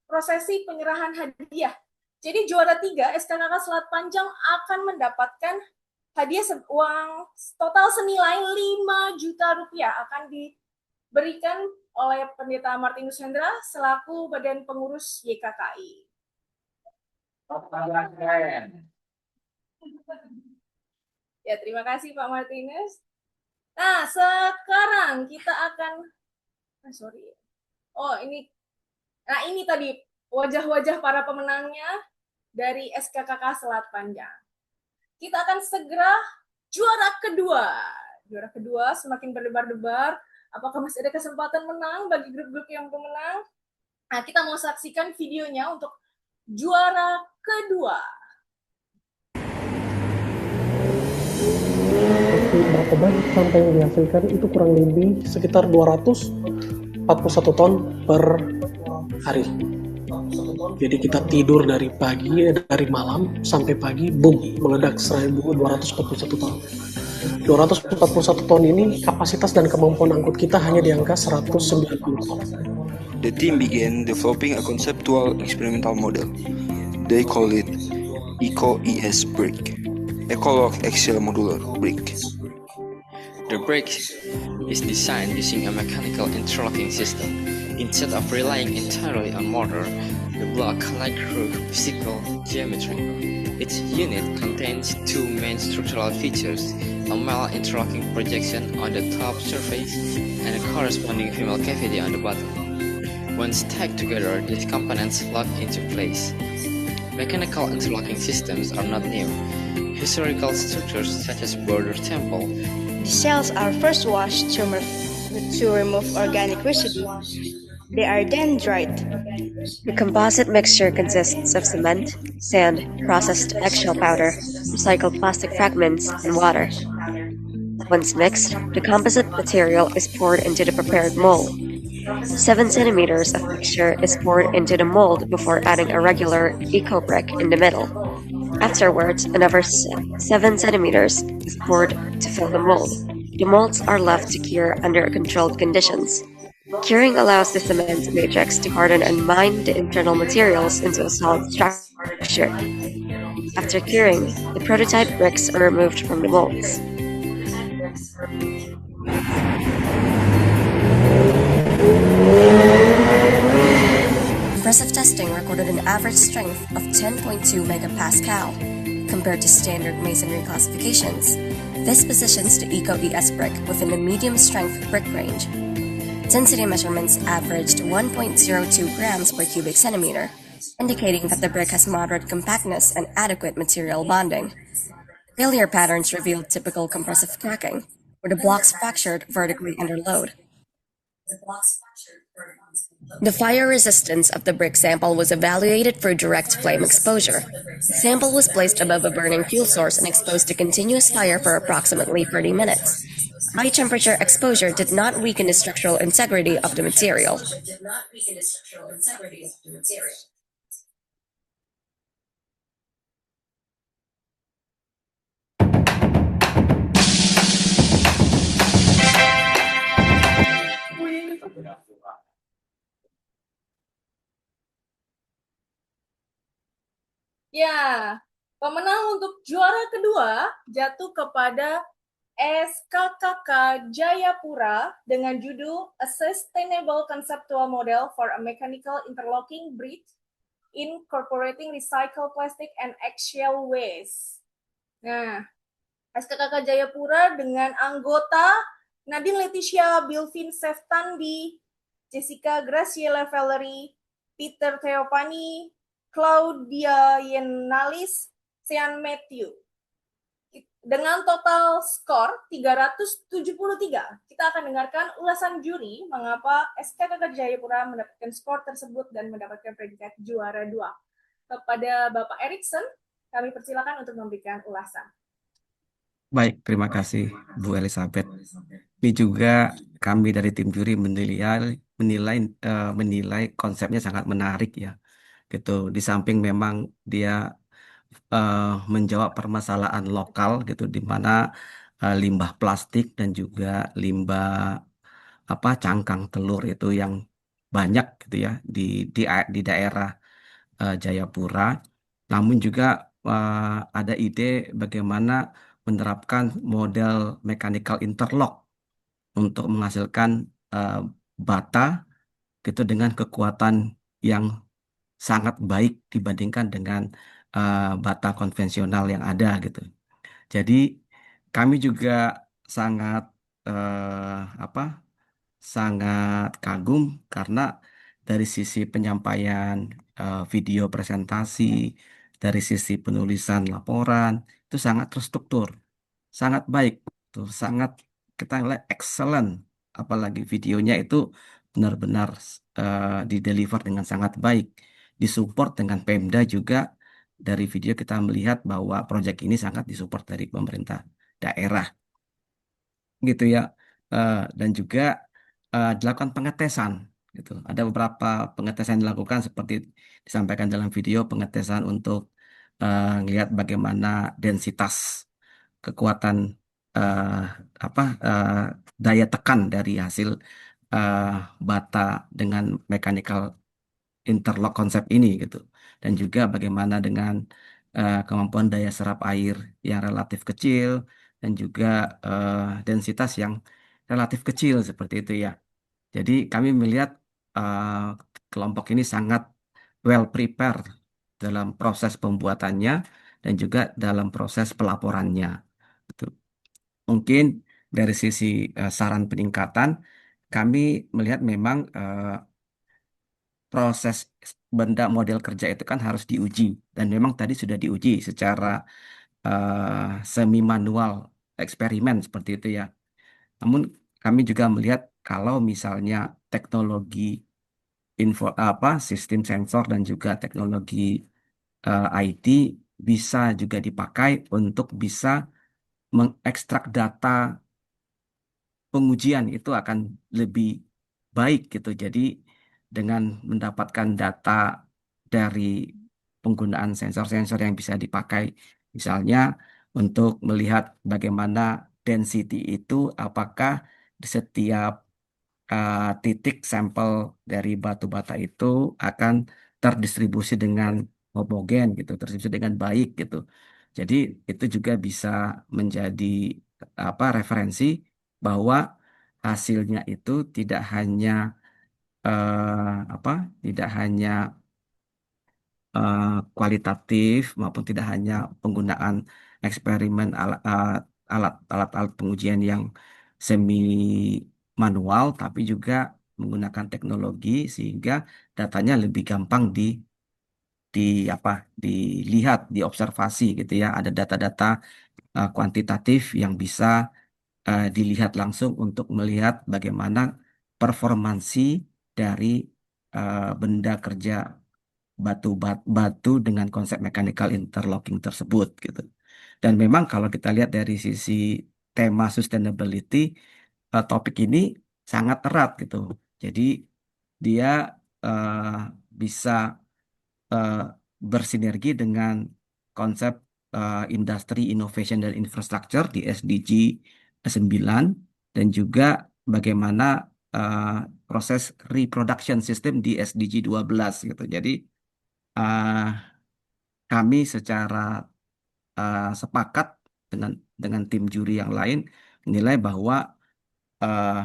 prosesi penyerahan hadiah. Jadi juara 3 SKKK Selat Panjang akan mendapatkan hadiah uang total senilai 5 juta rupiah akan diberikan oleh Pendeta Martinus Hendra selaku Badan Pengurus YKKI. Ya, terima kasih Pak Martinus. Nah, sekarang kita akan ini tadi wajah-wajah para pemenangnya dari SKKK Selat Panjang. Kita akan segera juara kedua. Juara kedua semakin berdebar-debar. Apakah masih ada kesempatan menang bagi grup-grup yang pemenang? Nah, kita mau saksikan videonya untuk juara kedua. Berapa banyak sampah yang dihasilkan itu kurang lebih sekitar 241 ton per hari. Jadi kita tidur dari malam sampai pagi, boom, meledak 1.241 ton. 241 ton ini kapasitas dan kemampuan angkut kita hanya di angka 190 ton. The team began developing a conceptual experimental model. They call it ECO-ES brick, Ecolog Axial Modular Brick. The brick is designed using a mechanical interlocking system. Instead of relying entirely on mortar, the block like physical geometry. Its unit contains two main structural features, a male interlocking projection on the top surface and a corresponding female cavity on the bottom. When stacked together, these components lock into place. Mechanical interlocking systems are not new. Historical structures such as border temple. The cells are first washed to remove organic residue. They are then dried. The composite mixture consists of cement, sand, processed eggshell powder, recycled plastic fragments, and water. Once mixed, the composite material is poured into the prepared mold. 7 centimeters of mixture is poured into the mold before adding a regular eco brick in the middle. Afterwards, another 7 centimeters is poured to fill the mold. The molds are left to cure under controlled conditions. Curing allows the cement matrix to harden and bind the internal materials into a solid structure. After curing, the prototype bricks are removed from the molds. Impressive testing recorded an average strength of 10.2 megapascal. Compared to standard masonry classifications, this positions the ECO-ES brick within the medium strength brick range. Density measurements averaged 1.02 grams per cubic centimeter, indicating that the brick has moderate compactness and adequate material bonding. Failure patterns revealed typical compressive cracking, where the blocks fractured vertically under load. The fire resistance of the brick sample was evaluated for direct flame exposure. The sample was placed above a burning fuel source and exposed to continuous fire for approximately 30 minutes. High temperature exposure did not weaken the structural integrity of the material. Ya, pemenang untuk juara kedua jatuh kepada SKKK Jayapura dengan judul A Sustainable Conceptual Model for a Mechanical Interlocking Bridge Incorporating Recycled Plastic and Axial Waste. Nah, SKKK Jayapura dengan anggota Nadine Leticia Bilvin Seftandi, Jessica Graciela Valerie, Peter Theopani, Claudia Yenalis, Sean Matthew. Dengan total skor 373, kita akan dengarkan ulasan juri mengapa SKKK Jayapura mendapatkan skor tersebut dan mendapatkan predikat juara 2. Kepada Bapak Erikson, kami persilakan untuk memberikan ulasan. Baik, terima kasih Bu Elizabeth. Ini juga kami dari tim juri menilai konsepnya sangat menarik ya. Gitu. Di samping memang dia menjawab permasalahan lokal gitu, di mana limbah plastik dan juga limbah cangkang telur itu yang banyak gitu ya di daerah Jayapura. Namun juga ada ide bagaimana menerapkan model mechanical interlock untuk menghasilkan bata gitu dengan kekuatan yang sangat baik dibandingkan dengan bata konvensional yang ada gitu. Jadi kami juga sangat sangat kagum karena dari sisi penyampaian video presentasi, dari sisi penulisan laporan itu sangat terstruktur, sangat baik, tuh sangat kita lihat excellent. Apalagi videonya itu benar-benar dideliver dengan sangat baik, disupport dengan Pemda juga. Dari video kita melihat bahwa proyek ini sangat disupport dari pemerintah daerah, gitu ya. Dan juga dilakukan pengetesan, gitu. Ada beberapa pengetesan dilakukan seperti disampaikan dalam video, pengetesan untuk melihat bagaimana densitas kekuatan eh, daya tekan dari hasil eh, bata dengan mechanical interlock konsep ini gitu, dan juga bagaimana dengan kemampuan daya serap air yang relatif kecil dan juga densitas yang relatif kecil seperti itu ya. Jadi kami melihat eh, kelompok ini sangat well prepared dalam proses pembuatannya dan juga dalam proses pelaporannya. Gitu. Mungkin dari sisi saran peningkatan, kami melihat memang proses benda model kerja itu kan harus diuji, dan memang tadi sudah diuji secara semi manual eksperimen seperti itu ya. Namun kami juga melihat kalau misalnya teknologi sistem sensor dan juga teknologi IT bisa juga dipakai untuk bisa mengekstrak data pengujian, itu akan lebih baik gitu. Jadi dengan mendapatkan data dari penggunaan sensor-sensor yang bisa dipakai, misalnya untuk melihat bagaimana density itu, apakah di setiap titik sampel dari batu bata itu akan terdistribusi dengan homogen gitu, terdistribusi dengan baik gitu. Jadi itu juga bisa menjadi referensi bahwa hasilnya itu tidak hanya eh, kualitatif, maupun tidak hanya penggunaan eksperimen alat-alat pengujian yang semi manual, tapi juga menggunakan teknologi sehingga datanya lebih gampang di dilihat, diobservasi gitu ya. Ada data-data kuantitatif yang bisa dilihat langsung untuk melihat bagaimana performansi dari benda kerja batu dengan konsep mechanical interlocking tersebut gitu. Dan memang kalau kita lihat dari sisi tema sustainability, topik ini sangat erat gitu. Jadi dia eh, bisa eh, bersinergi dengan konsep industri, innovation, dan infrastructure di SDG 9, dan juga bagaimana proses reproduction system di SDG 12 gitu. Jadi eh, kami secara sepakat dengan tim juri yang lain menilai bahwa eh,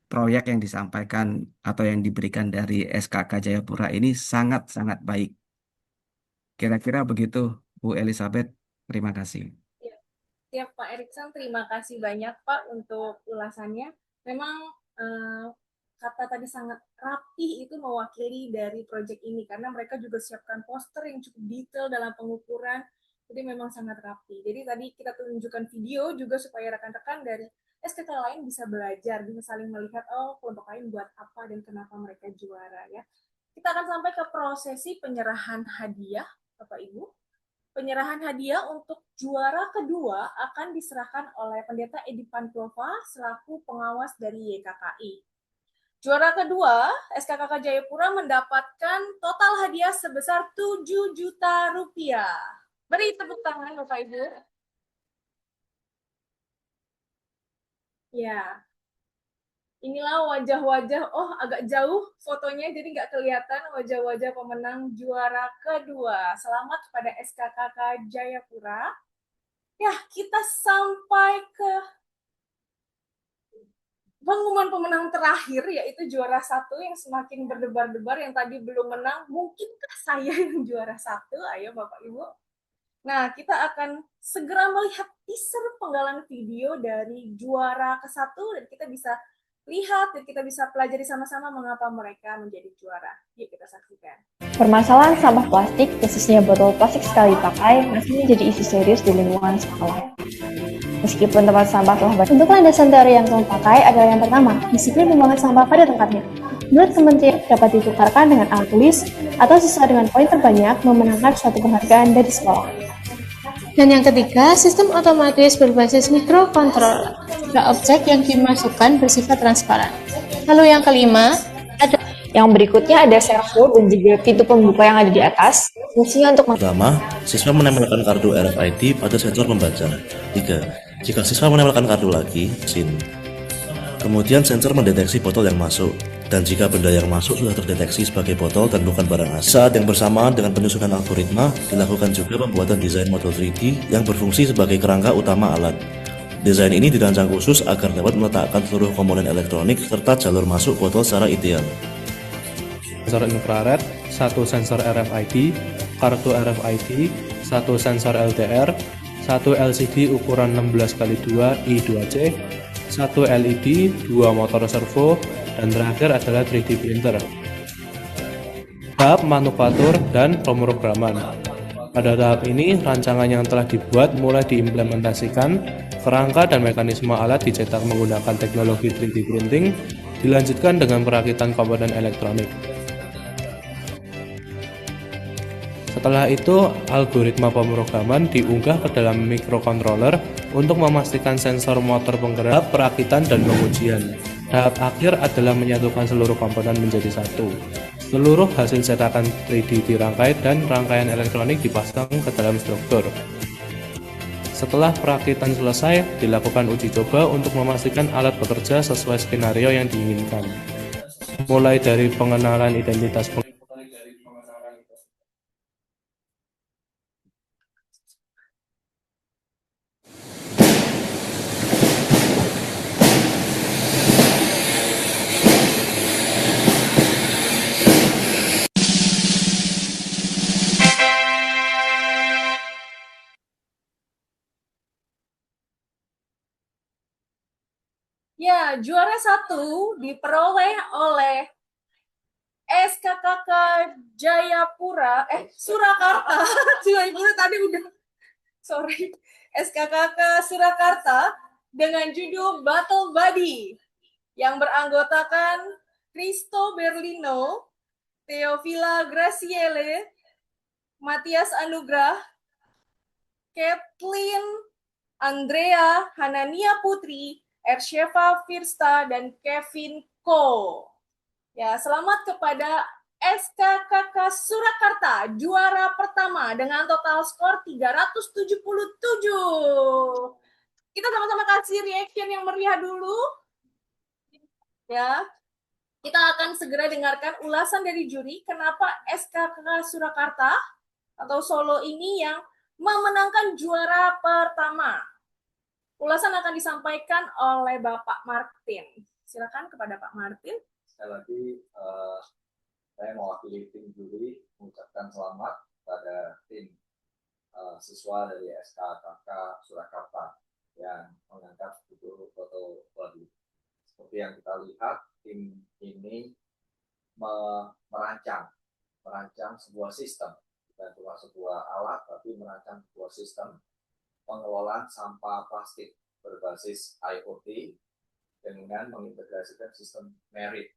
proyek yang disampaikan atau yang diberikan dari SKK Jayapura ini sangat-sangat baik. Kira-kira begitu, Bu Elizabeth. Terima kasih. Ya, Pak Erikson, terima kasih banyak Pak untuk ulasannya. Memang kata tadi sangat rapi itu mewakili dari proyek ini karena mereka juga siapkan poster yang cukup detail dalam pengukuran. Jadi memang sangat rapi. Jadi tadi kita tunjukkan video juga supaya rekan-rekan dari SKK lain bisa belajar, bisa saling melihat, oh kelompok lain buat apa dan kenapa mereka juara ya. Kita akan sampai ke prosesi penyerahan hadiah, Bapak Ibu. Penyerahan hadiah untuk juara kedua akan diserahkan oleh Pendeta Edi Panplova selaku pengawas dari YKKI. Juara kedua, SKKK Jayapura mendapatkan total hadiah sebesar 7 juta rupiah. Beri tepuk tangan Bapak Ibu. Ya, inilah wajah-wajah, oh agak jauh fotonya jadi nggak kelihatan wajah-wajah pemenang juara kedua. Selamat kepada SKKK Jayapura. Ya, kita sampai ke pengumuman pemenang terakhir, yaitu juara satu yang semakin berdebar-debar, yang tadi belum menang. Mungkinkah saya yang juara satu? Ayo Bapak Ibu. Nah, kita akan segera melihat teaser penggalan video dari juara ke-1 dan kita bisa lihat dan kita bisa pelajari sama-sama mengapa mereka menjadi juara. Yuk kita saksikan. Permasalahan sampah plastik, khususnya botol plastik sekali pakai, masih menjadi isu serius di lingkungan sekolah. Meskipun tempat sampah telah banyak, untuk landasan teori yang kamu pakai adalah yang pertama, disiplin membuang sampah pada tempatnya. Menurut kementerian dapat ditukarkan dengan alat tulis atau sesuai dengan poin terbanyak memenangkan suatu penghargaan dari sekolah. Dan yang ketiga, sistem otomatis berbasis mikrokontroler. Jika objek yang dimasukkan bersifat transparan. Lalu yang kelima, ada yang berikutnya ada servo dan juga pintu pembuka yang ada di atas. Fungsinya untuk pertama, siswa menempelkan kartu RFID pada sensor pembaca. 3. Jika siswa menempelkan kartu lagi, SIN. Kemudian sensor mendeteksi botol yang masuk. Dan jika benda yang masuk sudah terdeteksi sebagai botol dan bukan barang asing. Saat yang bersamaan dengan penyusunan algoritma, dilakukan juga pembuatan desain model 3D yang berfungsi sebagai kerangka utama alat. Desain ini dirancang khusus agar dapat meletakkan seluruh komponen elektronik serta jalur masuk botol secara ideal. Sensor infrared, 1 sensor RFID, kartu RFID, 1 sensor LDR, 1 LCD ukuran 16x2 I2C, 1 LED, 2 motor servo, dan terakhir adalah 3D printer. Tahap manufaktur dan pemrograman. Pada tahap ini, rancangan yang telah dibuat mulai diimplementasikan, kerangka dan mekanisme alat dicetak menggunakan teknologi 3D printing, dilanjutkan dengan perakitan komponen elektronik. Setelah itu, algoritma pemrograman diunggah ke dalam mikrokontroler untuk memastikan sensor motor penggerak, perakitan, dan pengujian. Tahap akhir adalah menyatukan seluruh komponen menjadi satu. Seluruh hasil cetakan 3D dirangkai dan rangkaian elektronik dipasang ke dalam struktur. Setelah perakitan selesai, dilakukan uji coba untuk memastikan alat bekerja sesuai skenario yang diinginkan. Mulai dari pengenalan identitas Ya, juara 1 diperoleh oleh SKKK Jayapura, Surakarta. Jayapura tadi udah, sorry. SKKK Surakarta dengan judul Battle Buddy yang beranggotakan Cristo Berlino, Teofila Graciele, Matias Anugrah, Kathleen Andrea Hanania Putri, Ersheva Firsta, dan Kevin Ko. Ya, selamat kepada SKKK Surakarta, juara pertama dengan total skor 377. Kita sama-sama kasih reaction yang meriah dulu. Ya, kita akan segera dengarkan ulasan dari juri kenapa SKKK Surakarta atau Solo ini yang memenangkan juara pertama. ulasan akan disampaikan oleh Bapak Martin. Silakan kepada Pak Martin. Sekali lagi, saya mewakili tim juri mengucapkan selamat pada tim siswa dari SKKK Surakarta yang mengangkat buku foto body. Seperti yang kita lihat, tim ini merancang sebuah sistem, bukan cuma sebuah alat, tapi merancang sebuah sistem pengelolaan sampah plastik berbasis IoT dengan mengintegrasikan sistem merit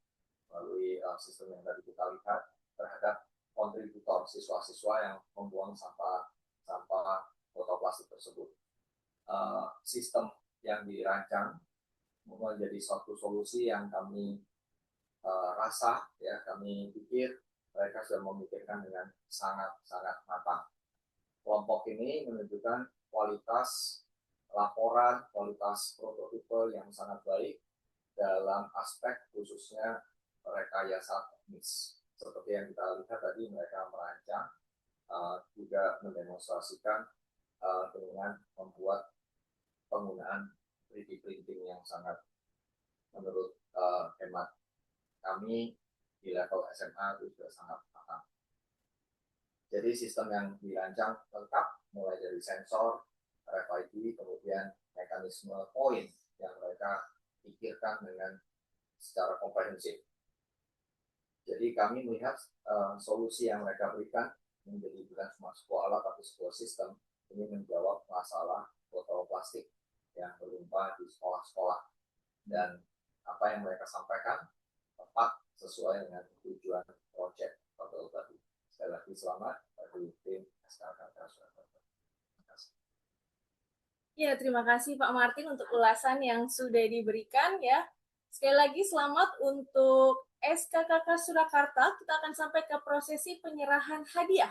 melalui sistem yang tadi kita lihat terhadap kontributor siswa-siswa yang membuang sampah botol plastik tersebut. Sistem yang dirancang menjadi suatu solusi yang kami rasa, ya kami pikir mereka sudah memikirkan dengan sangat matang. Kelompok ini menunjukkan kualitas laporan, kualitas prototipe yang sangat baik dalam aspek khususnya rekayasa teknis. Seperti yang kita lihat tadi, mereka merancang juga mendemonstrasikan dengan membuat penggunaan 3D printing yang sangat menurut hemat kami di level SMA itu sudah sangat matang. Jadi sistem yang dirancang lengkap mulai dari sensor, RFID, kemudian mekanisme poin yang mereka pikirkan dengan secara komprehensif. Jadi kami melihat solusi yang mereka berikan menjadi bukan cuma sebuah alat tapi sebuah sistem ini menjawab masalah botol plastik yang berlimpah di sekolah-sekolah, dan apa yang mereka sampaikan tepat sesuai dengan tujuan proyek botol tadi. Sekali lagi selamat bagi tim SKKK Surakarta. Ya, terima kasih Pak Martin untuk ulasan yang sudah diberikan ya. Sekali lagi selamat untuk SKKK Surakarta. Kita akan sampai ke prosesi penyerahan hadiah.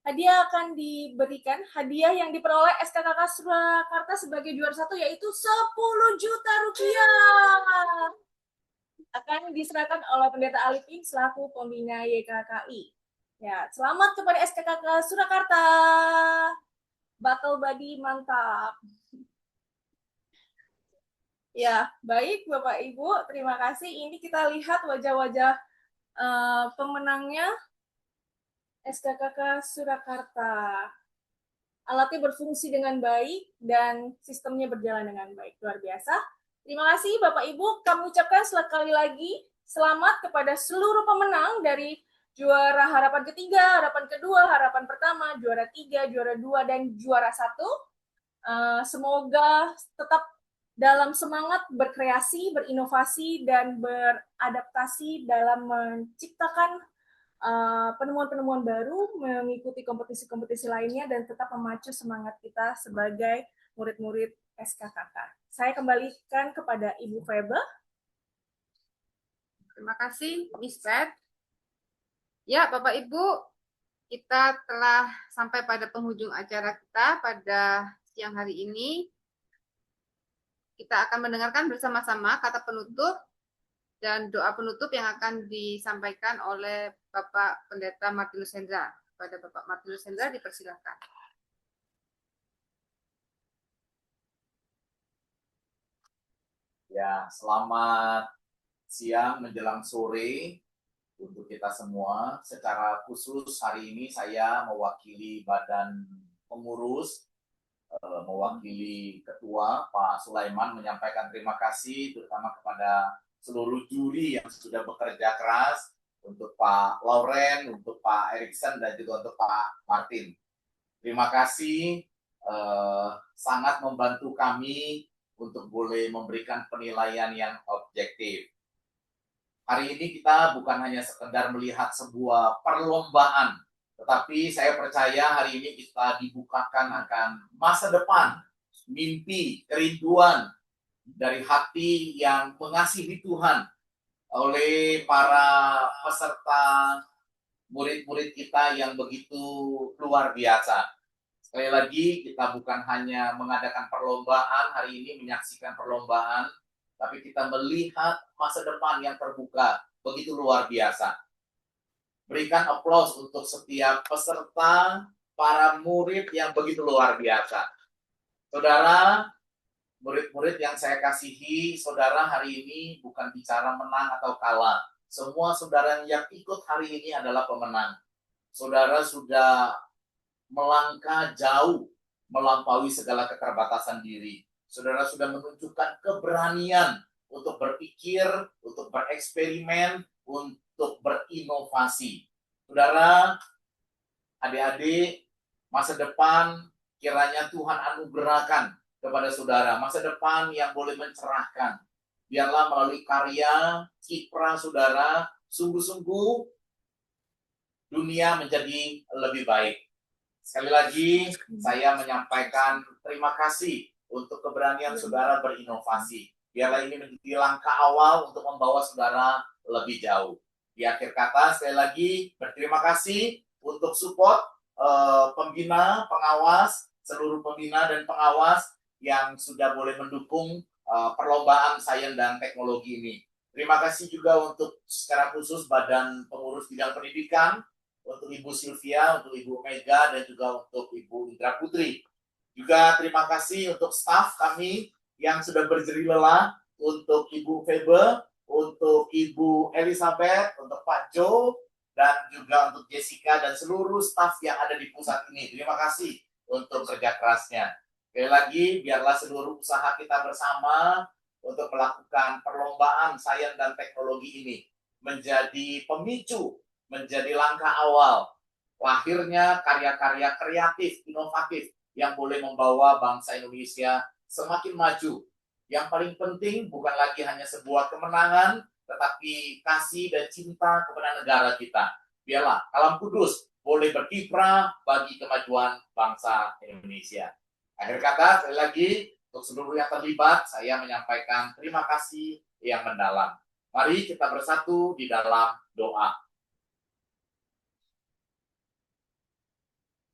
Hadiah akan diberikan, hadiah yang diperoleh SKKK Surakarta sebagai juara 1 yaitu 10 juta rupiah. Akan diserahkan oleh Pendeta Alipin selaku pembina YKKI. Ya, selamat kepada SKKK Surakarta. Battle Buddy mantap. Ya, baik Bapak Ibu, terima kasih. Ini kita lihat wajah-wajah pemenangnya SKKK Surakarta. Alatnya berfungsi dengan baik dan sistemnya berjalan dengan baik. Luar biasa. Terima kasih Bapak Ibu. Kami ucapkan sekali lagi selamat kepada seluruh pemenang dari juara harapan ketiga, harapan kedua, harapan pertama, juara 3, juara 2, dan juara 1. Semoga tetap dalam semangat berkreasi, berinovasi, dan beradaptasi dalam menciptakan penemuan-penemuan baru, mengikuti kompetisi-kompetisi lainnya, dan tetap memacu semangat kita sebagai murid-murid SKKK. Saya kembalikan kepada Ibu Febe. Terima kasih, Miss Pat. Ya, Bapak Ibu, kita telah sampai pada penghujung acara kita pada siang hari ini. Kita akan mendengarkan bersama-sama kata penutup dan doa penutup yang akan disampaikan oleh Bapak Pendeta Martinus Hendra. Kepada Bapak Martinus Hendra dipersilakan. Ya, selamat siang menjelang sore untuk kita semua. Secara khusus hari ini saya mewakili badan pengurus, mewakili ketua Pak Sulaiman menyampaikan terima kasih terutama kepada seluruh juri yang sudah bekerja keras, untuk Pak Lauren, untuk Pak Erikson, dan juga untuk Pak Martin. Terima kasih, sangat membantu kami untuk boleh memberikan penilaian yang objektif. Hari ini kita bukan hanya sekedar melihat sebuah perlombaan, tetapi saya percaya hari ini kita dibukakan akan masa depan, mimpi, kerinduan dari hati yang mengasihi Tuhan oleh para peserta murid-murid kita yang begitu luar biasa. Sekali lagi, kita bukan hanya mengadakan perlombaan hari ini, menyaksikan perlombaan, tapi kita melihat masa depan yang terbuka, begitu luar biasa. Berikan aplaus untuk setiap peserta, para murid yang begitu luar biasa. Saudara, Murid-murid yang saya kasihi, saudara hari ini bukan bicara menang atau kalah. Semua saudara yang ikut hari ini adalah pemenang. Saudara sudah melangkah jauh melampaui segala keterbatasan diri. Saudara sudah menunjukkan keberanian untuk berpikir, untuk bereksperimen, untuk berinovasi. Saudara, adik-adik, masa depan kiranya Tuhan anugerahkan kepada saudara. Masa depan yang boleh mencerahkan. Biarlah melalui karya, kiprah saudara, sungguh-sungguh dunia menjadi lebih baik. Sekali lagi, saya menyampaikan terima kasih untuk keberanian saudara berinovasi. Biarlah ini menjadi langkah awal untuk membawa saudara lebih jauh. Di akhir kata, sekali lagi berterima kasih untuk support pembina, pengawas, seluruh pembina dan pengawas yang sudah boleh mendukung perlombaan sains dan teknologi ini. Terima kasih juga untuk secara khusus Badan Pengurus Bidang Pendidikan, untuk Ibu Sylvia, untuk Ibu Mega, dan juga untuk Ibu Indra Putri. Juga terima kasih untuk staf kami yang sudah berjerih lelah, untuk Ibu Febe, untuk Ibu Elizabeth, untuk Pak Jo, dan juga untuk Jessica dan seluruh staf yang ada di pusat ini. Terima kasih untuk kerja kerasnya. Sekali lagi, biarlah seluruh usaha kita bersama untuk melakukan perlombaan sains dan teknologi ini menjadi pemicu, menjadi langkah awal lahirnya karya-karya kreatif, inovatif yang boleh membawa bangsa Indonesia semakin maju. Yang paling penting bukan lagi hanya sebuah kemenangan, tetapi kasih dan cinta kepada negara kita. Biarlah Kalam Kudus boleh berkiprah bagi kemajuan bangsa Indonesia. Akhir kata, sekali lagi, untuk seluruh yang terlibat, saya menyampaikan terima kasih yang mendalam. Mari kita bersatu di dalam doa.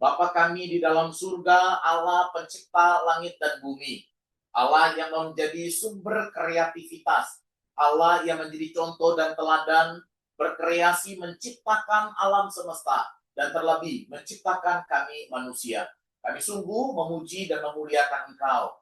Bapa kami di dalam surga, Allah pencipta langit dan bumi. Allah yang menjadi sumber kreativitas. Allah yang menjadi contoh dan teladan berkreasi menciptakan alam semesta. Dan terlebih menciptakan kami manusia. Kami sungguh memuji dan memuliakan Engkau.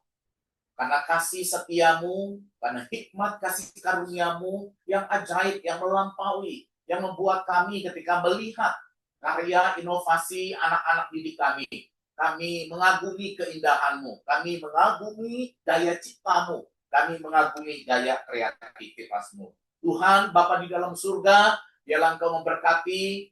Karena kasih setiamu, karena hikmat kasih karuniamu yang ajaib, yang melampaui, yang membuat kami ketika melihat karya inovasi anak-anak didik kami. Kami mengagumi keindahanmu, kami mengagumi daya ciptamu, kami mengagumi daya kreativitasmu. Tuhan, Bapa di dalam surga, biarlah Engkau memberkati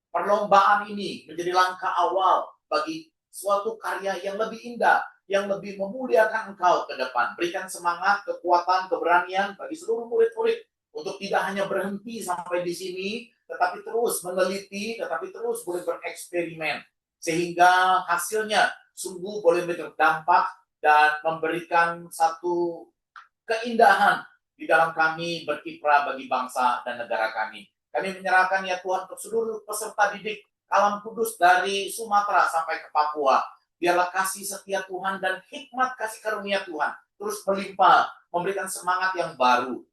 perlombaan ini menjadi langkah awal bagi suatu karya yang lebih indah, yang lebih memuliakan Engkau ke depan. Berikan semangat, kekuatan, keberanian bagi seluruh murid-murid untuk tidak hanya berhenti sampai di sini, tetapi terus meneliti, tetapi terus boleh bereksperimen. Sehingga hasilnya sungguh boleh berdampak dan memberikan satu keindahan di dalam kami berkiprah bagi bangsa dan negara kami. Kami menyerahkan ya Tuhan untuk seluruh peserta didik Kalam Kudus dari Sumatera sampai ke Papua. Biarlah kasih setia Tuhan dan hikmat kasih karunia Tuhan terus melimpah, memberikan semangat yang baru.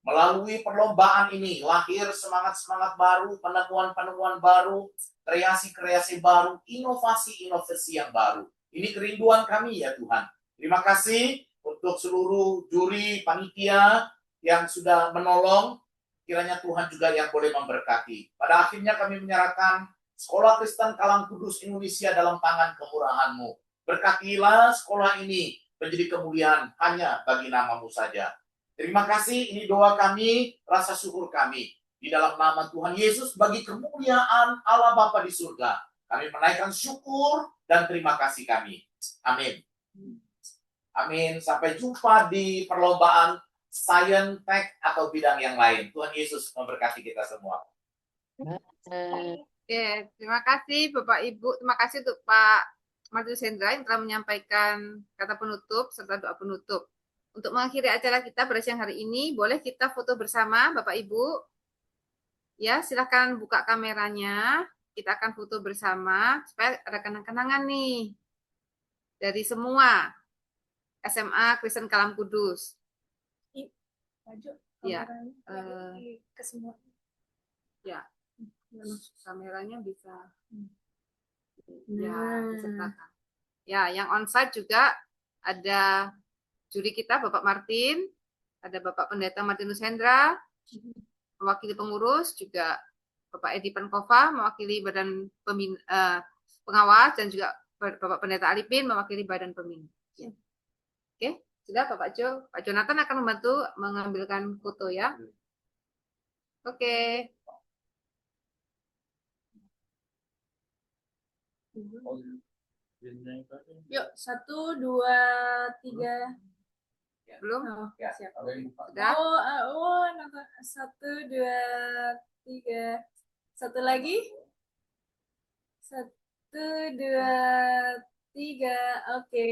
Melalui perlombaan ini lahir semangat-semangat baru, penemuan-penemuan baru, kreasi-kreasi baru, inovasi-inovasi yang baru. Ini kerinduan kami ya Tuhan. Terima kasih untuk seluruh juri, panitia yang sudah menolong. Kiranya Tuhan juga yang boleh memberkati. Pada akhirnya kami menyerahkan Sekolah Kristen Kalam Kudus Indonesia dalam tangan kemurahan-Mu. Berkatilah sekolah ini menjadi kemuliaan hanya bagi nama-Mu saja. Terima kasih, ini doa kami, rasa syukur kami. Di dalam nama Tuhan Yesus bagi kemuliaan Allah Bapa di surga. Kami menaikkan syukur dan terima kasih kami. Amin. Amin. Sampai jumpa di perlombaan Science, Tech, atau bidang yang lain. Tuhan Yesus memberkati kita semua. Oke, terima kasih Bapak Ibu. Terima kasih untuk Pak Mardus Hendra yang telah menyampaikan kata penutup serta doa penutup. Untuk mengakhiri acara kita pada siang hari ini, boleh kita foto bersama Bapak Ibu? Ya, silakan buka kameranya. Kita akan foto bersama supaya ada kenang-kenangan nih dari semua SMA Kristen Kalam Kudus. Ya, ke semua. Ya, kameranya bisa. Ya, disertakan. Ya, yang onsite juga ada juri kita Bapak Martin, ada Bapak Pendeta Martinus Hendra, mewakili pengurus, juga Bapak Edi Pankova mewakili Badan Pengawas, dan juga Bapak Pendeta Alipin mewakili Badan Pembina. Ya. Oke, sudah Pak Jonathan akan membantu mengambilkan foto ya. Oke. Yuk, 1, 2, 3. Belum? Oh, siap. Sudah? Nonton. 1, 2, 3. Satu lagi. 1, 2, 3. Oke.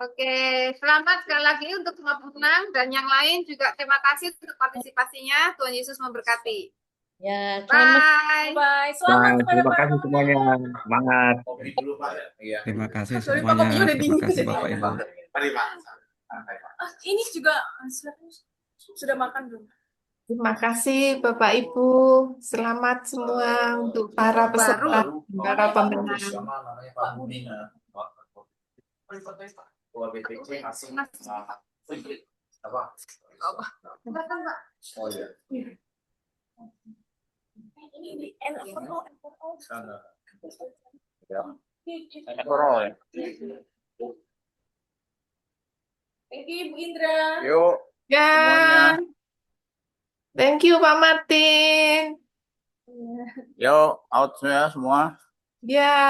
Oke, selamat sekali lagi untuk semua pemenang dan yang lain juga terima kasih untuk partisipasinya. Tuhan Yesus memberkati. Ya, Bye. Bye. Selamat kepada Terima para kasih semuanya. Semangat. Terima kasih Sorry, semuanya. Papa udah Terima bingung kasih jadi. Bapak Ibu. Ini juga sudah makan belum? Terima kasih Bapak Ibu. Selamat semua untuk para peserta, para pemenang. Namanya Pak Budina. Ketua BPC masih apa? Oh iya. Ini di NFO. Thank you Ibu Indra. Yuk. Ya. Thank you Pak Martin. Yuk, out semua. Ya.